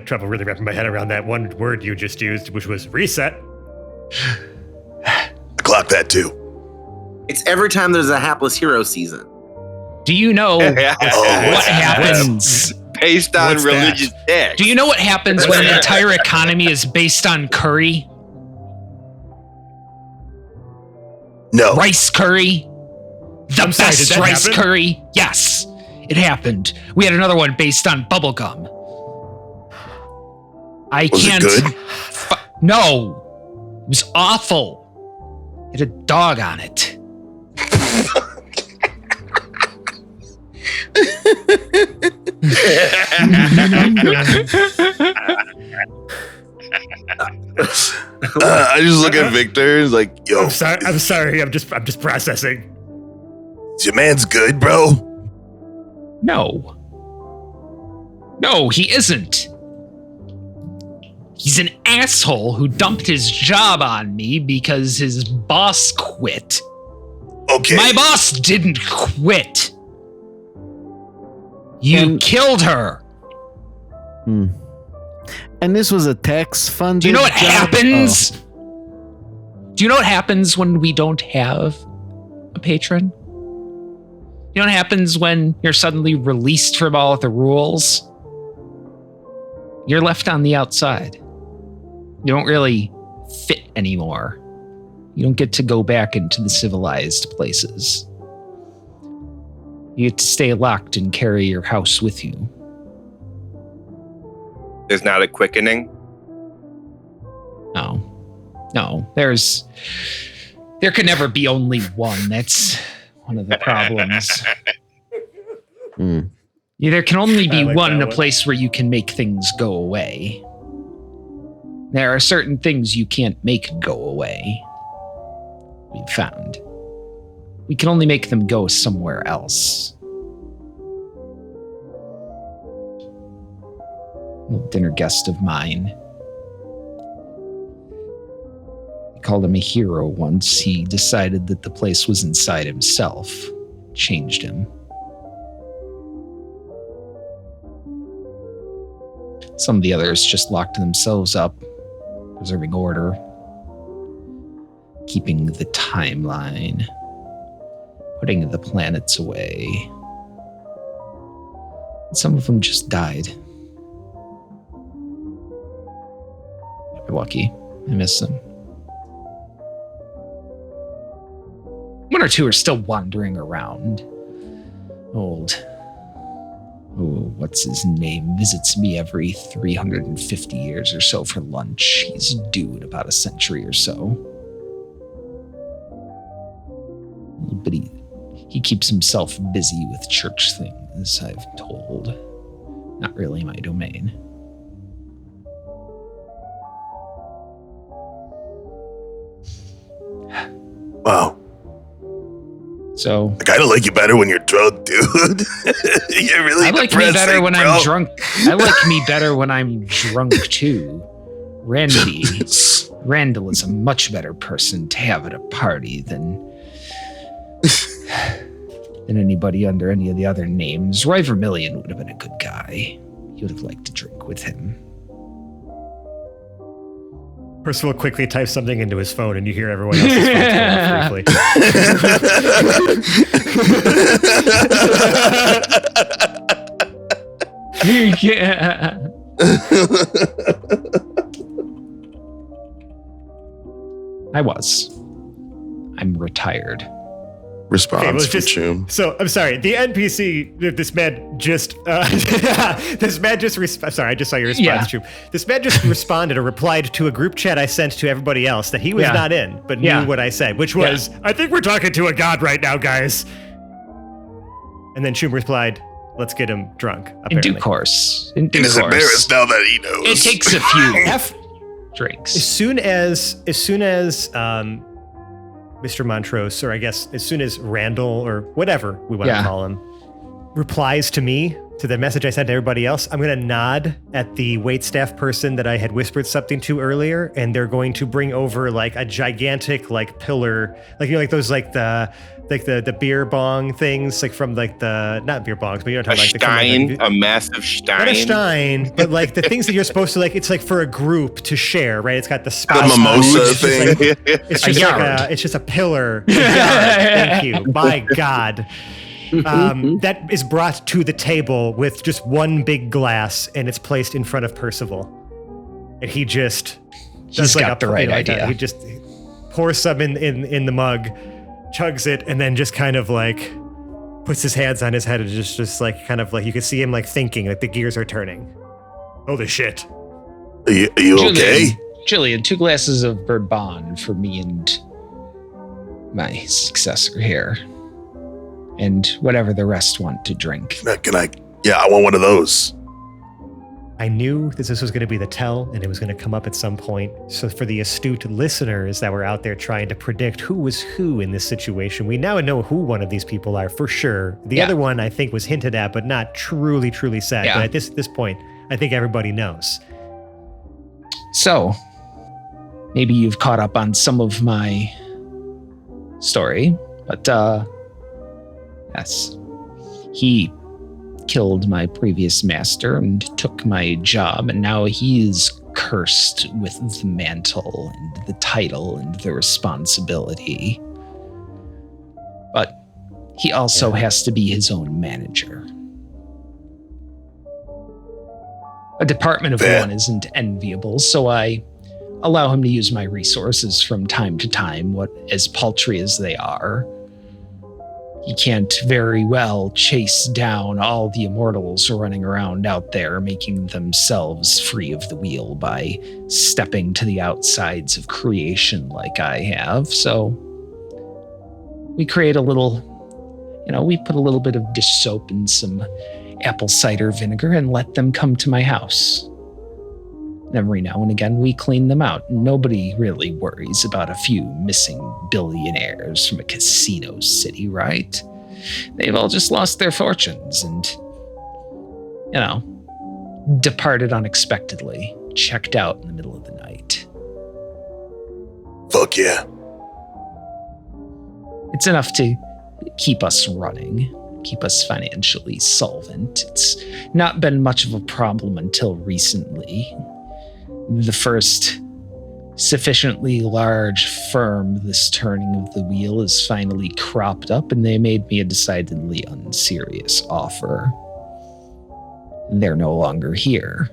trouble really wrapping my head around that one word you just used, which was reset. I clocked that too. It's every time there's a hapless hero season. Do you know what happens? Based on religious text. Do you know what happens when an entire economy is based on curry? No. Rice curry? The best rice curry? Yes, it happened. We had another one based on bubblegum. Was it good? No. It was awful. It had a dog on it. I just look at Victor and like, yo. I'm sorry. I'm just processing. Your man's good, bro. No, he isn't. He's an asshole who dumped his job on me because his boss quit. Okay. My boss didn't quit. You killed her. And this was a tax fund. Do you know what happens? Do you know what happens when we don't have a patron? You know what happens when you're suddenly released from all of the rules? You're left on the outside. You don't really fit anymore. You don't get to go back into the civilized places. You get to stay locked and carry your house with you. There's not a quickening? No. There could never be only one. That's one of the problems. Yeah, there can only be one in a place where you can make things go away. There are certain things you can't make go away. We've found. We can only make them go somewhere else. A dinner guest of mine. I called him a hero once. He decided that the place was inside himself. Changed him. Some of the others just locked themselves up, preserving order, keeping the timeline, putting the planets away. Some of them just died. You're lucky. I miss them. One or two are still wandering around. What's his name? Visits me every 350 years or so for lunch. He's due in about a century or so. But he keeps himself busy with church things, I've told. Not really my domain. Wow. So I kind of like you better when you're drunk, dude. You're really I like me better depressing, when bro. I'm drunk. I like me better when I'm drunk too. Randall is a much better person to have at a party than anybody under any of the other names. Roy Vermillion would have been a good guy. You would have liked to drink with him. Percival quickly types something into his phone, and you hear everyone else's phones go off briefly. Yeah. I'm retired. Response from Choom. So I'm sorry. The NPC. This man just. Sorry, I just saw your response, Choom. This man just responded or replied to a group chat I sent to everybody else that he was not in, but knew what I said, which was, "I think we're talking to a god right now, guys." And then Choom replied, "Let's get him drunk." Apparently. In due course. He's embarrassed now that he knows. It takes a few drinks. As soon as Mr. Montrose, or I guess as soon as Randall, or whatever we want to call him, replies to me, to the message I sent to everybody else, I'm going to nod at the waitstaff person that I had whispered something to earlier, and they're going to bring over like a gigantic like pillar, like, you know, like those like the beer bong things, like from like the, not beer bongs, but you know what I'm talking about. A massive stein. Not a stein, but like the things that you're supposed to like, it's like for a group to share, right? It's got the spout. The mimosa thing. It's just a pillar. Thank you. My God. That is brought to the table with just one big glass, and it's placed in front of Percival. And he just He's got the right idea. He just pours some in the mug, chugs it, and then just kind of like puts his hands on his head and just like kind of like, you can see him like thinking, like the gears are turning. Holy shit. Are you okay? Jillian, 2 glasses of bourbon for me and my successor here. And whatever the rest want to drink. Can I? Yeah, I want one of those. I knew that this was going to be the tell, and it was going to come up at some point. So for the astute listeners that were out there trying to predict who was who in this situation, we now know who one of these people are for sure. The other one, I think, was hinted at, but not truly said. But at this point, I think everybody knows. So, maybe you've caught up on some of my story, but yes, he killed my previous master and took my job, and now he is cursed with the mantle and the title and the responsibility. But he also has to be his own manager. A department of one isn't enviable, so I allow him to use my resources from time to time, what as paltry as they are. He can't very well chase down all the immortals running around out there, making themselves free of the wheel by stepping to the outsides of creation like I have. So we create a little, we put a little bit of dish soap and some apple cider vinegar and let them come to my house. Every now and again, we clean them out. Nobody really worries about a few missing billionaires from a casino city, right? They've all just lost their fortunes and, departed unexpectedly, checked out in the middle of the night. Fuck yeah. It's enough to keep us running, keep us financially solvent. It's not been much of a problem until recently. The first sufficiently large firm this turning of the wheel is finally cropped up, and they made me a decidedly unserious offer. they're no longer here.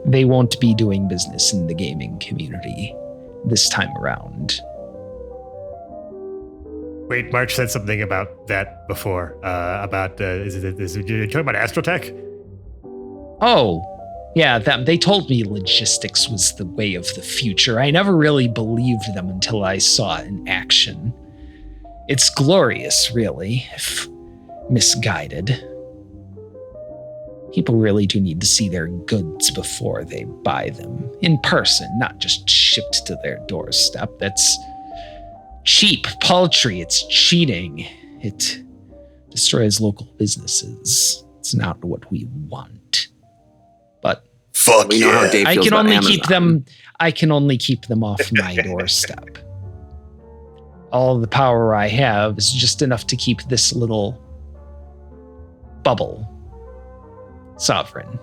They won't be doing business in the gaming community this time around. Wait, March said something about that before. Is you talking about Astrotech? Oh, yeah, they told me logistics was the way of the future. I never really believed them until I saw it in action. It's glorious, really, if misguided. People really do need to see their goods before they buy them. In person, not just shipped to their doorstep. That's cheap, paltry, it's cheating. It destroys local businesses. It's not what we want. But fuck we know how Dave I feels can about only Amazon. keep them off my doorstep. All the power I have is just enough to keep this little bubble sovereign.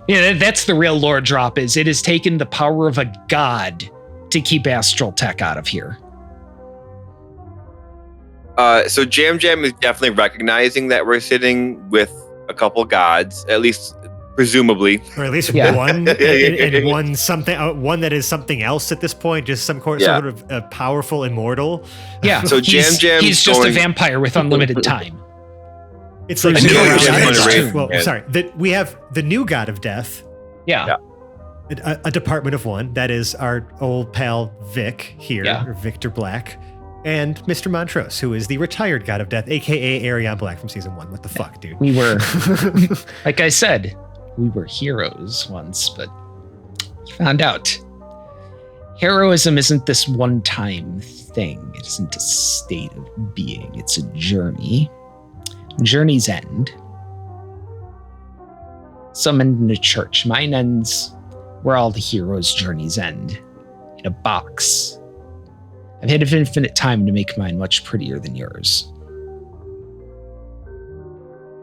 Yeah, that's the real lore drop. Is it has taken the power of a god to keep Astral Tech out of here. So Jam Jam is definitely recognizing that we're sitting with a couple gods, at least presumably. Or at least Yeah. one, and one that is something else at this point, just some sort Yeah. of a powerful immortal. Yeah. So Jam Jam's he's just a going- vampire with unlimited time. It's like I knew it was Jam gonna Jam's- raise- well, yeah. sorry, that we have the new god of death, Yeah. a department of one. That is our old pal Vic here, Yeah. or Victor Black, and Mr. Montrose, who is the retired god of death, aka Arion Black from season 1. What the fuck, dude? We were, like I said, we were heroes once, but you found out. Heroism isn't this one-time thing. It isn't a state of being. It's a journey. Journeys end. Some end in a church. Mine ends where all the heroes' journeys end. In a box. I've had infinite time to make mine much prettier than yours.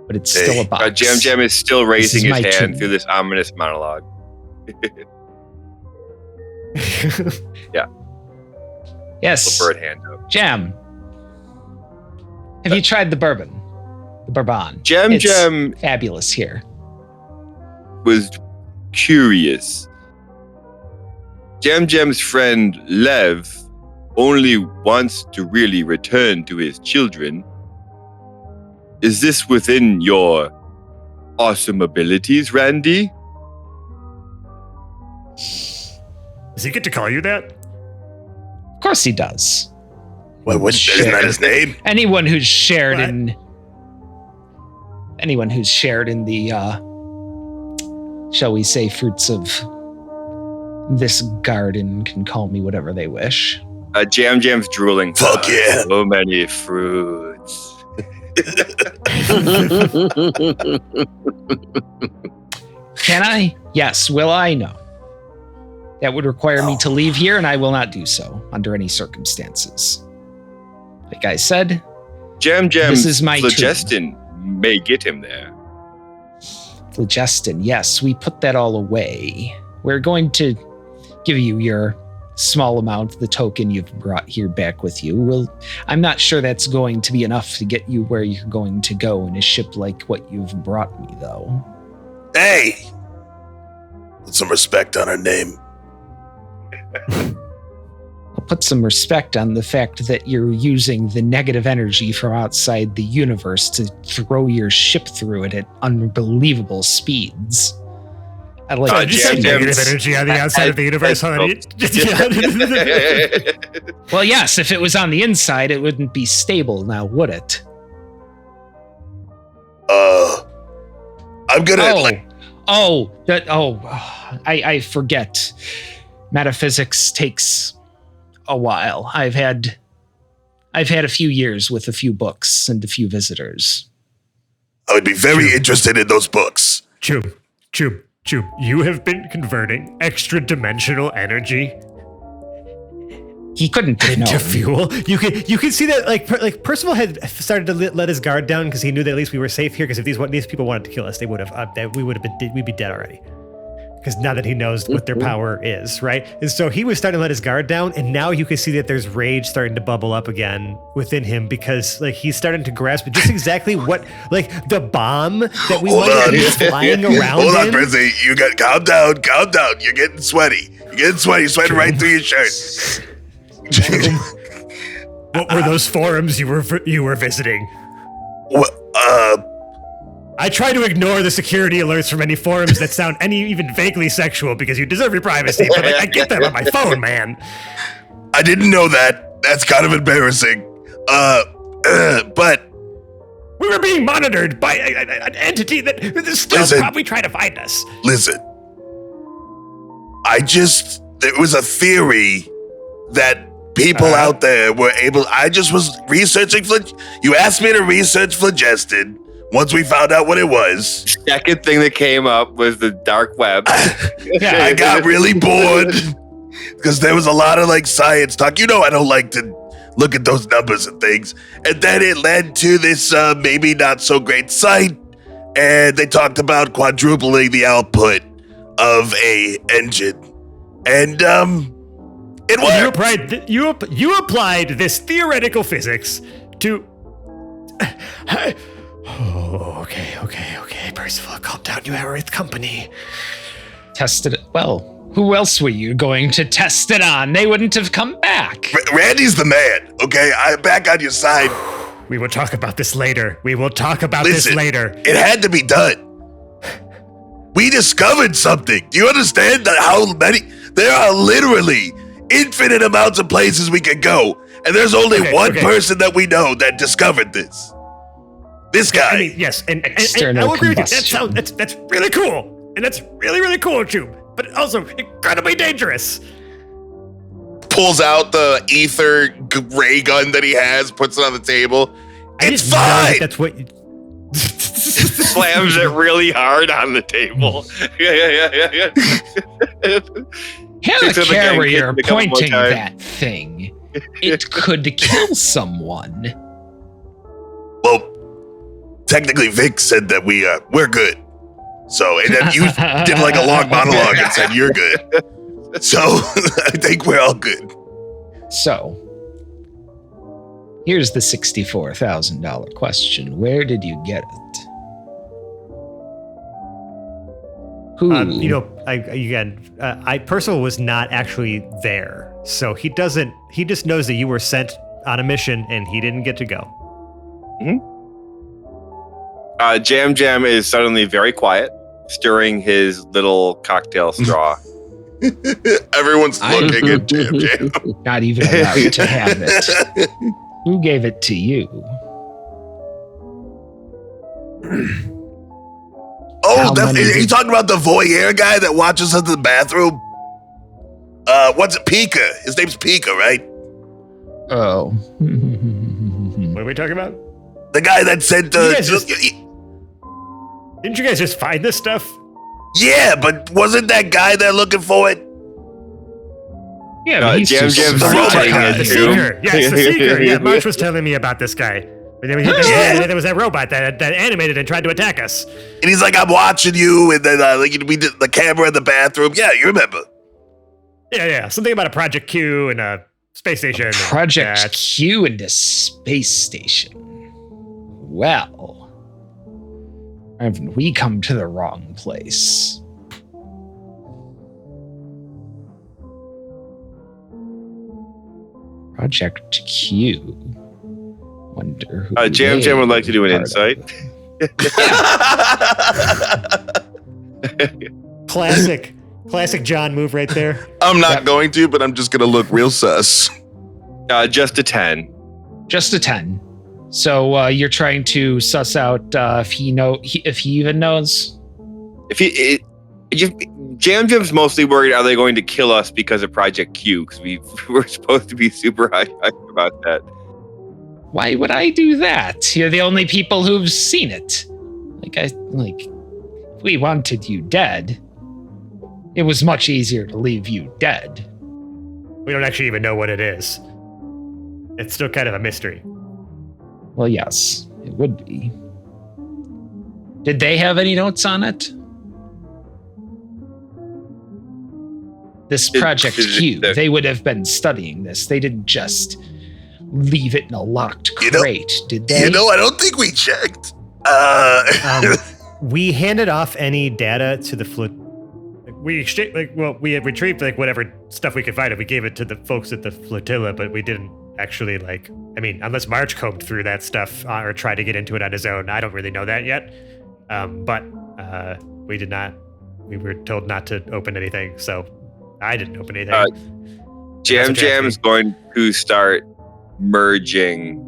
But it's still a box. Jam Jam is still raising is his my hand tomb. through this ominous monologue. Yes. The bird hand up. Jam. Have you tried the bourbon? The bourbon. Jam It's Jam fabulous here. was curious. Jam Jam's friend Lev only wants to really return to his children. Is this within your awesome abilities, Randy? Does he get to call you that? Of course he does. What isn't that his name? Anyone who's shared What? in the shall we say fruits of this garden can call me whatever they wish. Jam Jam's drooling. Fuck yeah. So many fruits. Can I? Yes. Will I? No. That would require me to leave here, and I will not do so under any circumstances. Like I said, Jam Jam's This is my tomb. phlogiston may get him there. phlogiston, yes, we put that all away. We're going to give you your small amount, the token you've brought here back with you. I'm not sure that's going to be enough to get you where you're going to go in a ship like what you've brought me, though. Hey! Put some respect on her name. I'll put some respect on the fact that you're using the negative energy from outside the universe to throw your ship through it at unbelievable speeds. I like Uh, You Jam said Jam's- negative energy on the outside of the universe, honey. Well, yes, if it was on the inside, it wouldn't be stable now, would it? I'm gonna I forget. Metaphysics takes a while. I've had a few years with a few books and a few visitors. I would be very interested in those books. Choom. You have been converting extra dimensional energy He couldn't have into known. fuel. You can see that like Percival had started to let his guard down because he knew that at least we were safe here. Because if these people wanted to kill us, they would have. We'd be dead already. because now that he knows what their power is, right? And so he was starting to let his guard down, and now you can see that there's rage starting to bubble up again within him because like he's starting to grasp just exactly what like the bomb that we wanted is flying around. Hold on, Brizzy. You got calm down. You're getting sweaty. You're sweating right through your shirt. What were those forums you were visiting? What? I try to ignore the security alerts from any forums that sound even vaguely sexual because you deserve your privacy, but like, I get them on my phone, man. I didn't know that. That's kind of embarrassing. But we were being monitored by an entity that is still probably trying to find us. Listen, there was a theory that people out there were able. I just was researching. You asked me to research phlogiston. Once we found out what it was, second thing that came up was the dark web. I got really bored because there was a lot of like science talk. You know, I don't like to look at those numbers and things. And then it led to this maybe not so great site, and they talked about quadrupling the output of a engine, and it worked. You applied this theoretical physics to. Oh, okay. Percival, calm down. You are with company. Tested it. Well, who else were you going to test it on? They wouldn't have come back. Randy's the man, okay? I'm back on your side. We will talk about this later. Listen, it had to be done. We discovered something. Do you understand how many? There are literally infinite amounts of places we could go, and there's only one person that we know that discovered this. This guy. I mean, yes, and I will agree with you. That's really cool, and that's really, really cool, Tube. But also incredibly dangerous. Pulls out the ether ray gun that he has, puts it on the table. It's fine. That's what. Slams it really hard on the table. Helicarrier pointing that thing. It could kill someone. Well, technically, Vic said that we're good. So, and then you did like a long monologue and said you're good. So, I think we're all good. So, here's the $64,000 question. Where did you get it? Who? Percival was not actually there. So he just knows that you were sent on a mission and he didn't get to go. Mm-hmm. Jam Jam is suddenly very quiet, stirring his little cocktail straw. Everyone's looking at Jam Jam. Not even allowed to have it. Who gave it to you? Are you talking about the voyeur guy that watches us in the bathroom? What's it? Pika. His name's Pika, right? Oh. What are we talking about? The guy that said didn't you guys just find this stuff? Yeah, but wasn't that guy there looking for it? Yeah, but he's Jam just Jam's the robot. The Seeker. Yes, the Seeker. Yeah, March was telling me about this guy. There was that robot that animated and tried to attack us. And he's like, I'm watching you, and then we did the camera in the bathroom. Yeah, you remember. Yeah. Something about a Project Q and a space station. Project Q and a space station. Well, haven't we come to the wrong place? Project Q. Wonder who. Jam Jam would like to do an insight. Classic John move right there. I'm not going to, but I'm just going to look real sus. Just a 10. Just a 10. So you're trying to suss out if he even knows. Jam Jam's mostly worried, are they going to kill us because of Project Q? Because we're supposed to be super hype about that. Why would I do that? You're the only people who've seen it. If we wanted you dead, it was much easier to leave you dead. We don't actually even know what it is. It's still kind of a mystery. Well, yes, it would be. Did they have any notes on it? This Project Q, they would have been studying this. They didn't just leave it in a locked crate, did they? I don't think we checked. We handed off any data to the we had retrieved whatever stuff we could find, and we gave it to the folks at the flotilla, but we didn't actually unless March combed through that stuff or tried to get into it on his own. I don't really know that yet. But we did not. We were told not to open anything, so I didn't open anything. Jam is going to start merging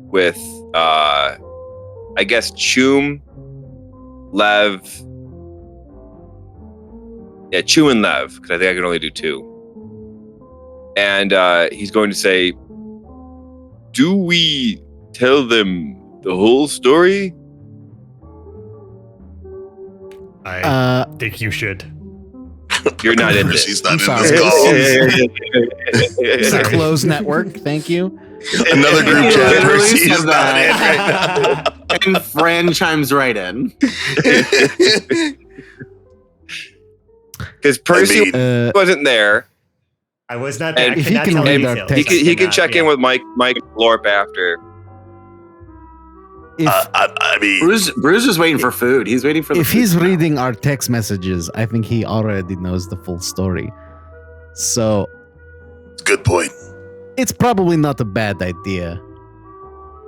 with, I guess, Chum, Lev. Yeah, Chum and Lev, because I think I can only do 2. And he's going to say, do we tell them the whole story? I think you should. You're not in this. He's not in sorry. this call. It's a closed network. Thank you. Another group chat. Literally Percy's says not in right now. And Fran chimes right in. Because Percy wasn't there. I was not there. And I if he cannot can tell read our details. text- He can check in with Mike Lorp after. Bruce is waiting for food. He's waiting for the If food he's now. reading our text messages, I think he already knows the full story. So Good point. it's probably not a bad idea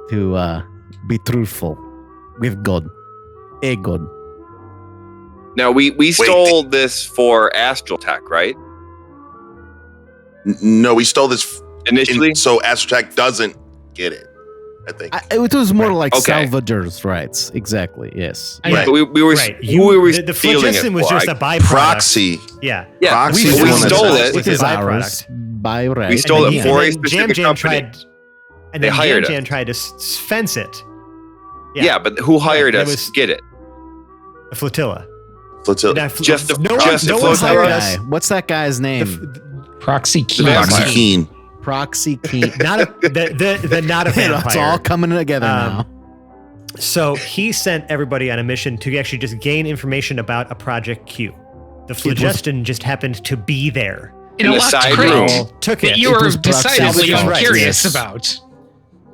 to be truthful with God. A God. Now, we stole this for Astral Tech, right? No, we stole this Initially? so Astrotech doesn't get it. I think. It was more like Okay. salvagers' rights. Exactly. Yes. But we were Right. who were we the stealing it phlogiston was for? just a byproduct. Proxy. Yeah. Yeah, Proxy we is the one that's stole not- it. It is byproduct. ours by right. We stole And it then for a Jam specific Jam company. tried, and They then hired Jam us. Jam tried to fence it. Yeah, but who hired It us was- to get it? The flotilla. Flotilla. Now, Just the- no just one the What's that hired flotilla? us. guy? What's that guy's name? Proxy Key. vampire. Keen. Proxy Keen. Not the not a vampire. It's all coming together now. So he sent everybody on a mission to actually just gain information about a Project Q. The phlogiston just happened to be there. In In a the locked side crate room. Took that it. you It were was Proxy decidedly Salvage, curious yes. about.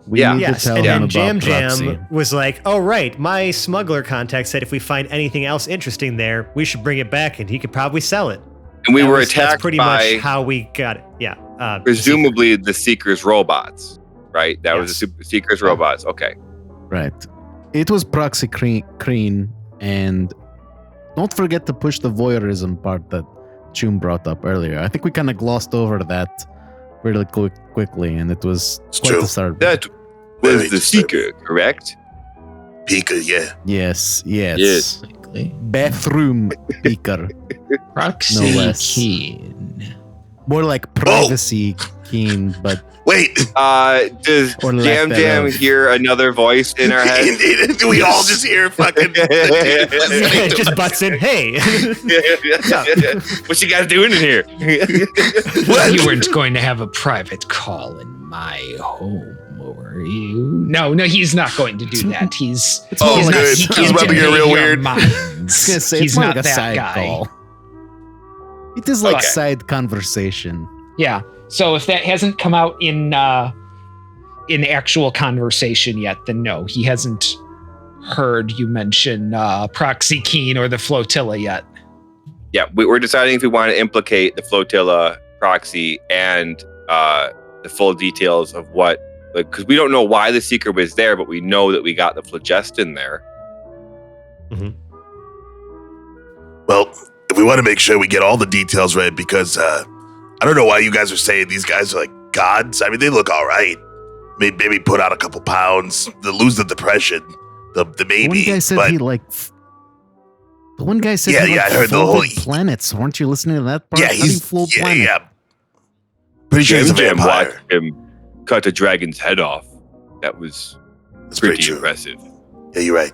We yeah. need Yes, to tell and him then about Jam Proxy. Jam was like, "Oh right, my smuggler contact said if we find anything else interesting there, we should bring it back, and he could probably sell it." And we were That's attacked pretty by much how we got it. Yeah, presumably the Seeker's robots, right? That was Yes. the Seeker's robots. Okay. Right. It was Proxy Creen, and don't forget to push the voyeurism part that Chum brought up earlier. I think we kind of glossed over that really quickly, and it was It's quite true. the start. That was Very the Seeker, correct? Pika, yeah. Yes, yes. Yes. Bathroom speaker. Proxy No less. Keen. More like privacy keen, but Wait. Does Or lack Jam Jam thereof. hear another voice in our head? Indeed. We all just hear fucking. it just butts in. Hey, What you guys doing in here? You weren't going to have a private call in my home, were you? No, he's not going to do that. He's Oh, he's not- good. he It's can't about to get invade real your weird. minds. I was gonna say He's it's more not like a that side guy. call. It is like Okay. side conversation. Yeah. So if that hasn't come out in actual conversation yet, then no, he hasn't heard you mention Proxy Keen or the flotilla yet. Yeah, we're deciding if we want to implicate the flotilla, Proxy, and the full details of what, because we don't know why the Seeker was there, but we know that we got the phlogiston there. Well, if we want to make sure we get all the details right, because I don't know why you guys are saying these guys are like gods. I mean, they look all right. Maybe put on a couple pounds, they lose the depression, the The maybe. one guy said but he like. The one guy said Yeah, he yeah, like I heard the folded whole- planets. Weren't you listening to that part? yeah, How do you he's fold yeah, planets? yeah. Pretty sure he's a Jam Jam vampire. watched him cut a dragon's head off. That was That's pretty pretty true. impressive. Yeah, you're right.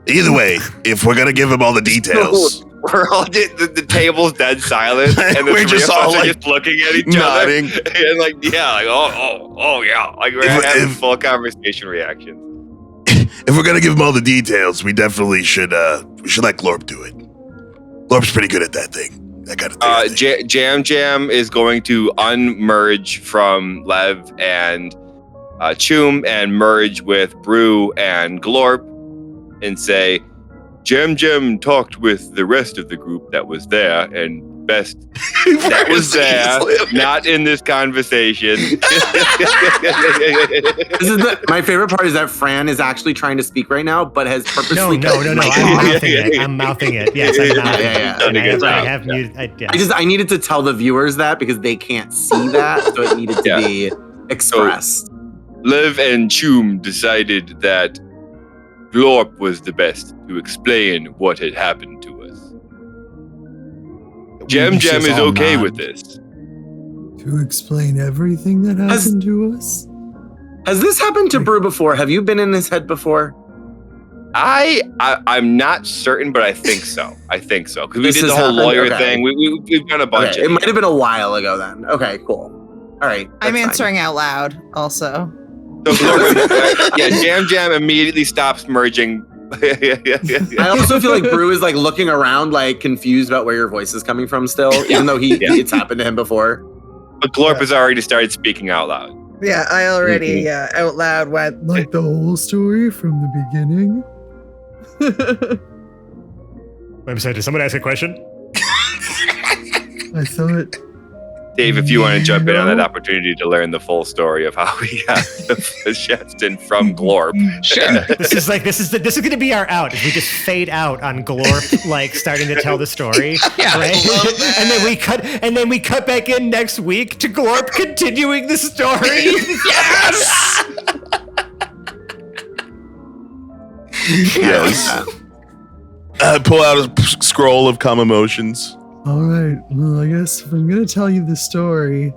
Either way, if we're gonna give him all the details, We're all the table's dead silent, and the We're three just of us all, are like, just looking at each nodding. other, and like oh yeah, like we're If- having if- full conversation reactions. if we're gonna give him all the details, we definitely should. We should let Glorp do it. Glorp's pretty good at that thing. I got Jam Jam is going to unmerge from Lev and Choom and merge with Brew and Glorp and say, Jam Jam talked with the rest of the group that was there and best that was there, not in this conversation. My favorite part is that Fran is actually trying to speak right now, but has purposely No. I'm mouthing it. Yes, I'm mouthing it. Yeah. I have muted. I needed to tell the viewers that because they can't see that, so it needed to be expressed. So, Lev and Choom decided that Glorp was the best to explain what had happened to us. Jam Jam is okay with this. To explain everything that happened to us? Has this happened to Brew before? Have you been in his head before? I'm not certain, but I think so. Because we did the whole lawyer thing. We've done a bunch. It might have been a while ago then. Okay, cool. All right. I'm answering out loud also. So Jam Jam immediately stops merging. I also feel like Brew is like looking around, like confused about where your voice is coming from still, even though it's happened to him before. But Glorp has already started speaking out loud. Yeah, I already out loud went. Like the whole story from the beginning? I'm sorry, did someone ask a question? I thought... Dave, if you want to jump in on that opportunity to learn the full story of how we got the Shetston from Glorp. Sure. This is going to be our out. If we just fade out on Glorp, like starting to tell the story, right? and then we cut back in next week to Glorp continuing the story. Yes. Yes. Pull out a scroll of calm emotions. All right. Well, I guess if I'm going to tell you the story,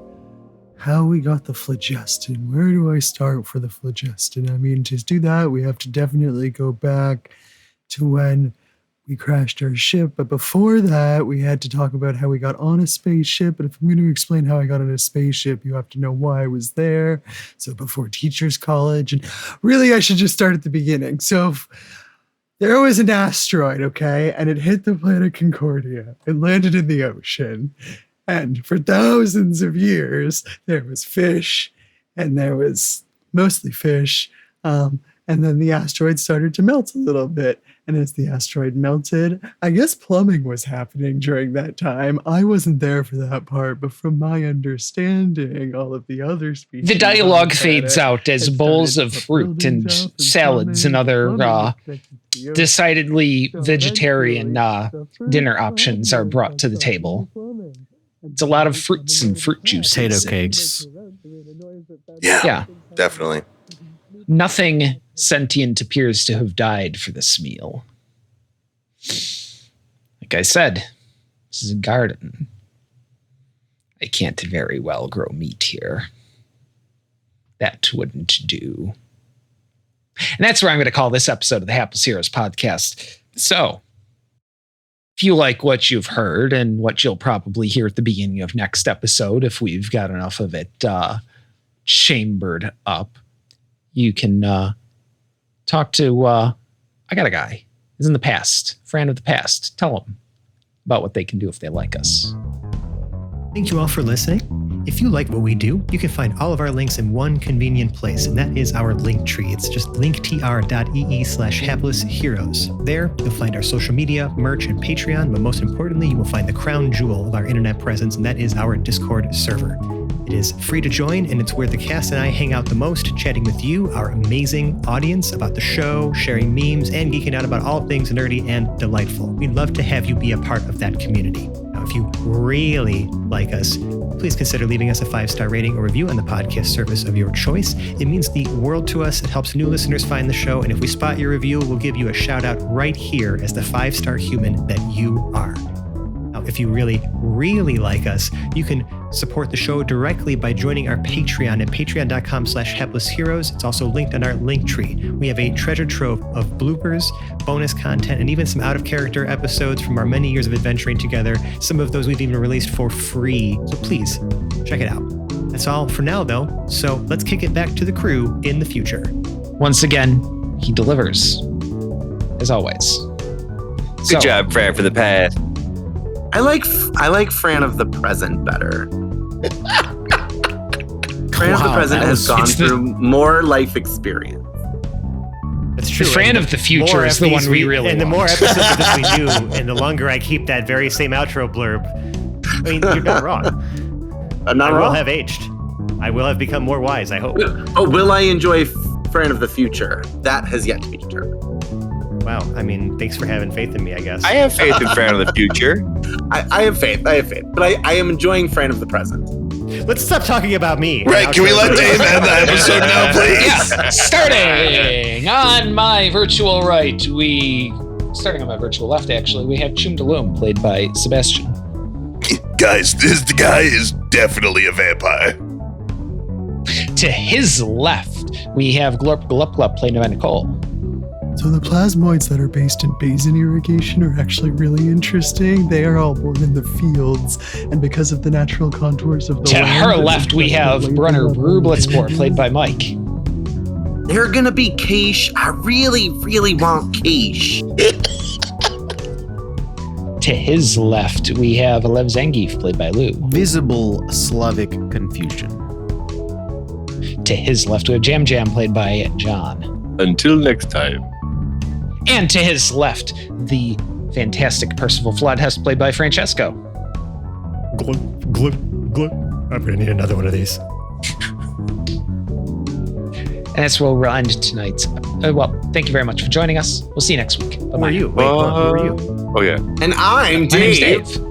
how we got the phlogiston. Where do I start for the phlogiston? I mean, to do that, we have to definitely go back to when we crashed our ship. But before that, we had to talk about how we got on a spaceship. And if I'm going to explain how I got on a spaceship, you have to know why I was there. So before teachers' college. And really, I should just start at the beginning. So there was an asteroid, okay, and it hit the planet Concordia. It landed in the ocean. And for thousands of years, there was fish, and there was mostly fish. And then the asteroid started to melt a little bit. And as the asteroid melted, I guess plumbing was happening during that time. I wasn't there for that part, but from my understanding, all of the other species... The dialogue fades out as bowls of fruit and salads and other decidedly vegetarian dinner options are brought to the table. It's a lot of fruits and fruit juices. Potato cakes. Yeah. Definitely. Nothing sentient appears to have died for this meal. Like I said, this is a garden. I can't very well grow meat here. That wouldn't do. And that's where I'm going to call this episode of the Hapless Heroes podcast. So, if you like what you've heard and what you'll probably hear at the beginning of next episode, if we've got enough of it chambered up, you can talk to, I got a guy. He's in the past, friend of the past. Tell him about what they can do if they like us. Thank you all for listening. If you like what we do, you can find all of our links in one convenient place, and that is our link tree. It's just linktr.ee/haplessheroes. There, you'll find our social media, merch, and Patreon, but most importantly, you will find the crown jewel of our internet presence, and that is our Discord server. It is free to join, and it's where the cast and I hang out the most, chatting with you, our amazing audience, about the show, sharing memes, and geeking out about all things nerdy and delightful. We'd love to have you be a part of that community. Now, if you really like us, please consider leaving us a 5-star rating or review on the podcast service of your choice. It means the world to us. It helps new listeners find the show, and if we spot your review, we'll give you a shout out right here as the 5-star human that you are. Now, if you really, really like us, you can support the show directly by joining our Patreon at patreon.com/haplessheroes. It's also linked on our link tree. We have a treasure trove of bloopers, bonus content, and even some out-of-character episodes from our many years of adventuring together. Some of those we've even released for free. So please, check it out. That's all for now, though. So let's kick it back to the crew in the future. Once again, he delivers, as always. Good job, Fran, for the past. I like Fran of the present better. Fran of the present has gone through more life experience. That's true. The Fran of the future is the one we really and want. the more episodes of this we do, and the longer I keep that very same outro blurb, I mean, you're not wrong. I'm not I wrong. will have aged. I will have become more wise, I hope. Oh, will I enjoy Fran of the future? That has yet to be determined. Wow. I mean, thanks for having faith in me, I guess. I have faith in Fran of the future. I have faith. But I am enjoying Fran of the present. Let's stop talking about me. Right, can we let Dave end the episode now, please? Yeah, starting on my virtual right, starting on my virtual left, actually, we have Chumdaloom, played by Sebastian. Guys, this guy is definitely a vampire. To his left, we have Glurp Glup Glup, played by Nicole. So the plasmoids that are based in basin irrigation are actually really interesting. They are all born in the fields, and because of the natural contours of the To land, her left, we have Brunner Rublitzport, played by Mike. They're gonna be quiche. I really, really want quiche. To his left, we have Lev Zangief, played by Lou. Visible Slavic confusion. To his left, we have Jam Jam, played by John. Until next time. And to his left, the fantastic Percival Floodhest, played by Francesco. Glug, glug, glug. I'm going to need another one of these. And that's where we'll end tonight's. Well, thank you very much for joining us. We'll see you next week. Bye-bye. Who are you? Wait, who are you? Oh yeah. And I'm My name's Dave. Dave.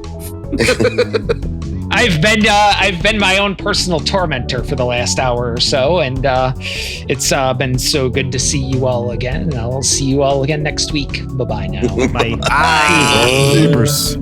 I've been my own personal tormentor for the last hour or so, and it's been so good to see you all again. And I'll see you all again next week. Bye-bye now. Bye. Bye. Neighbors.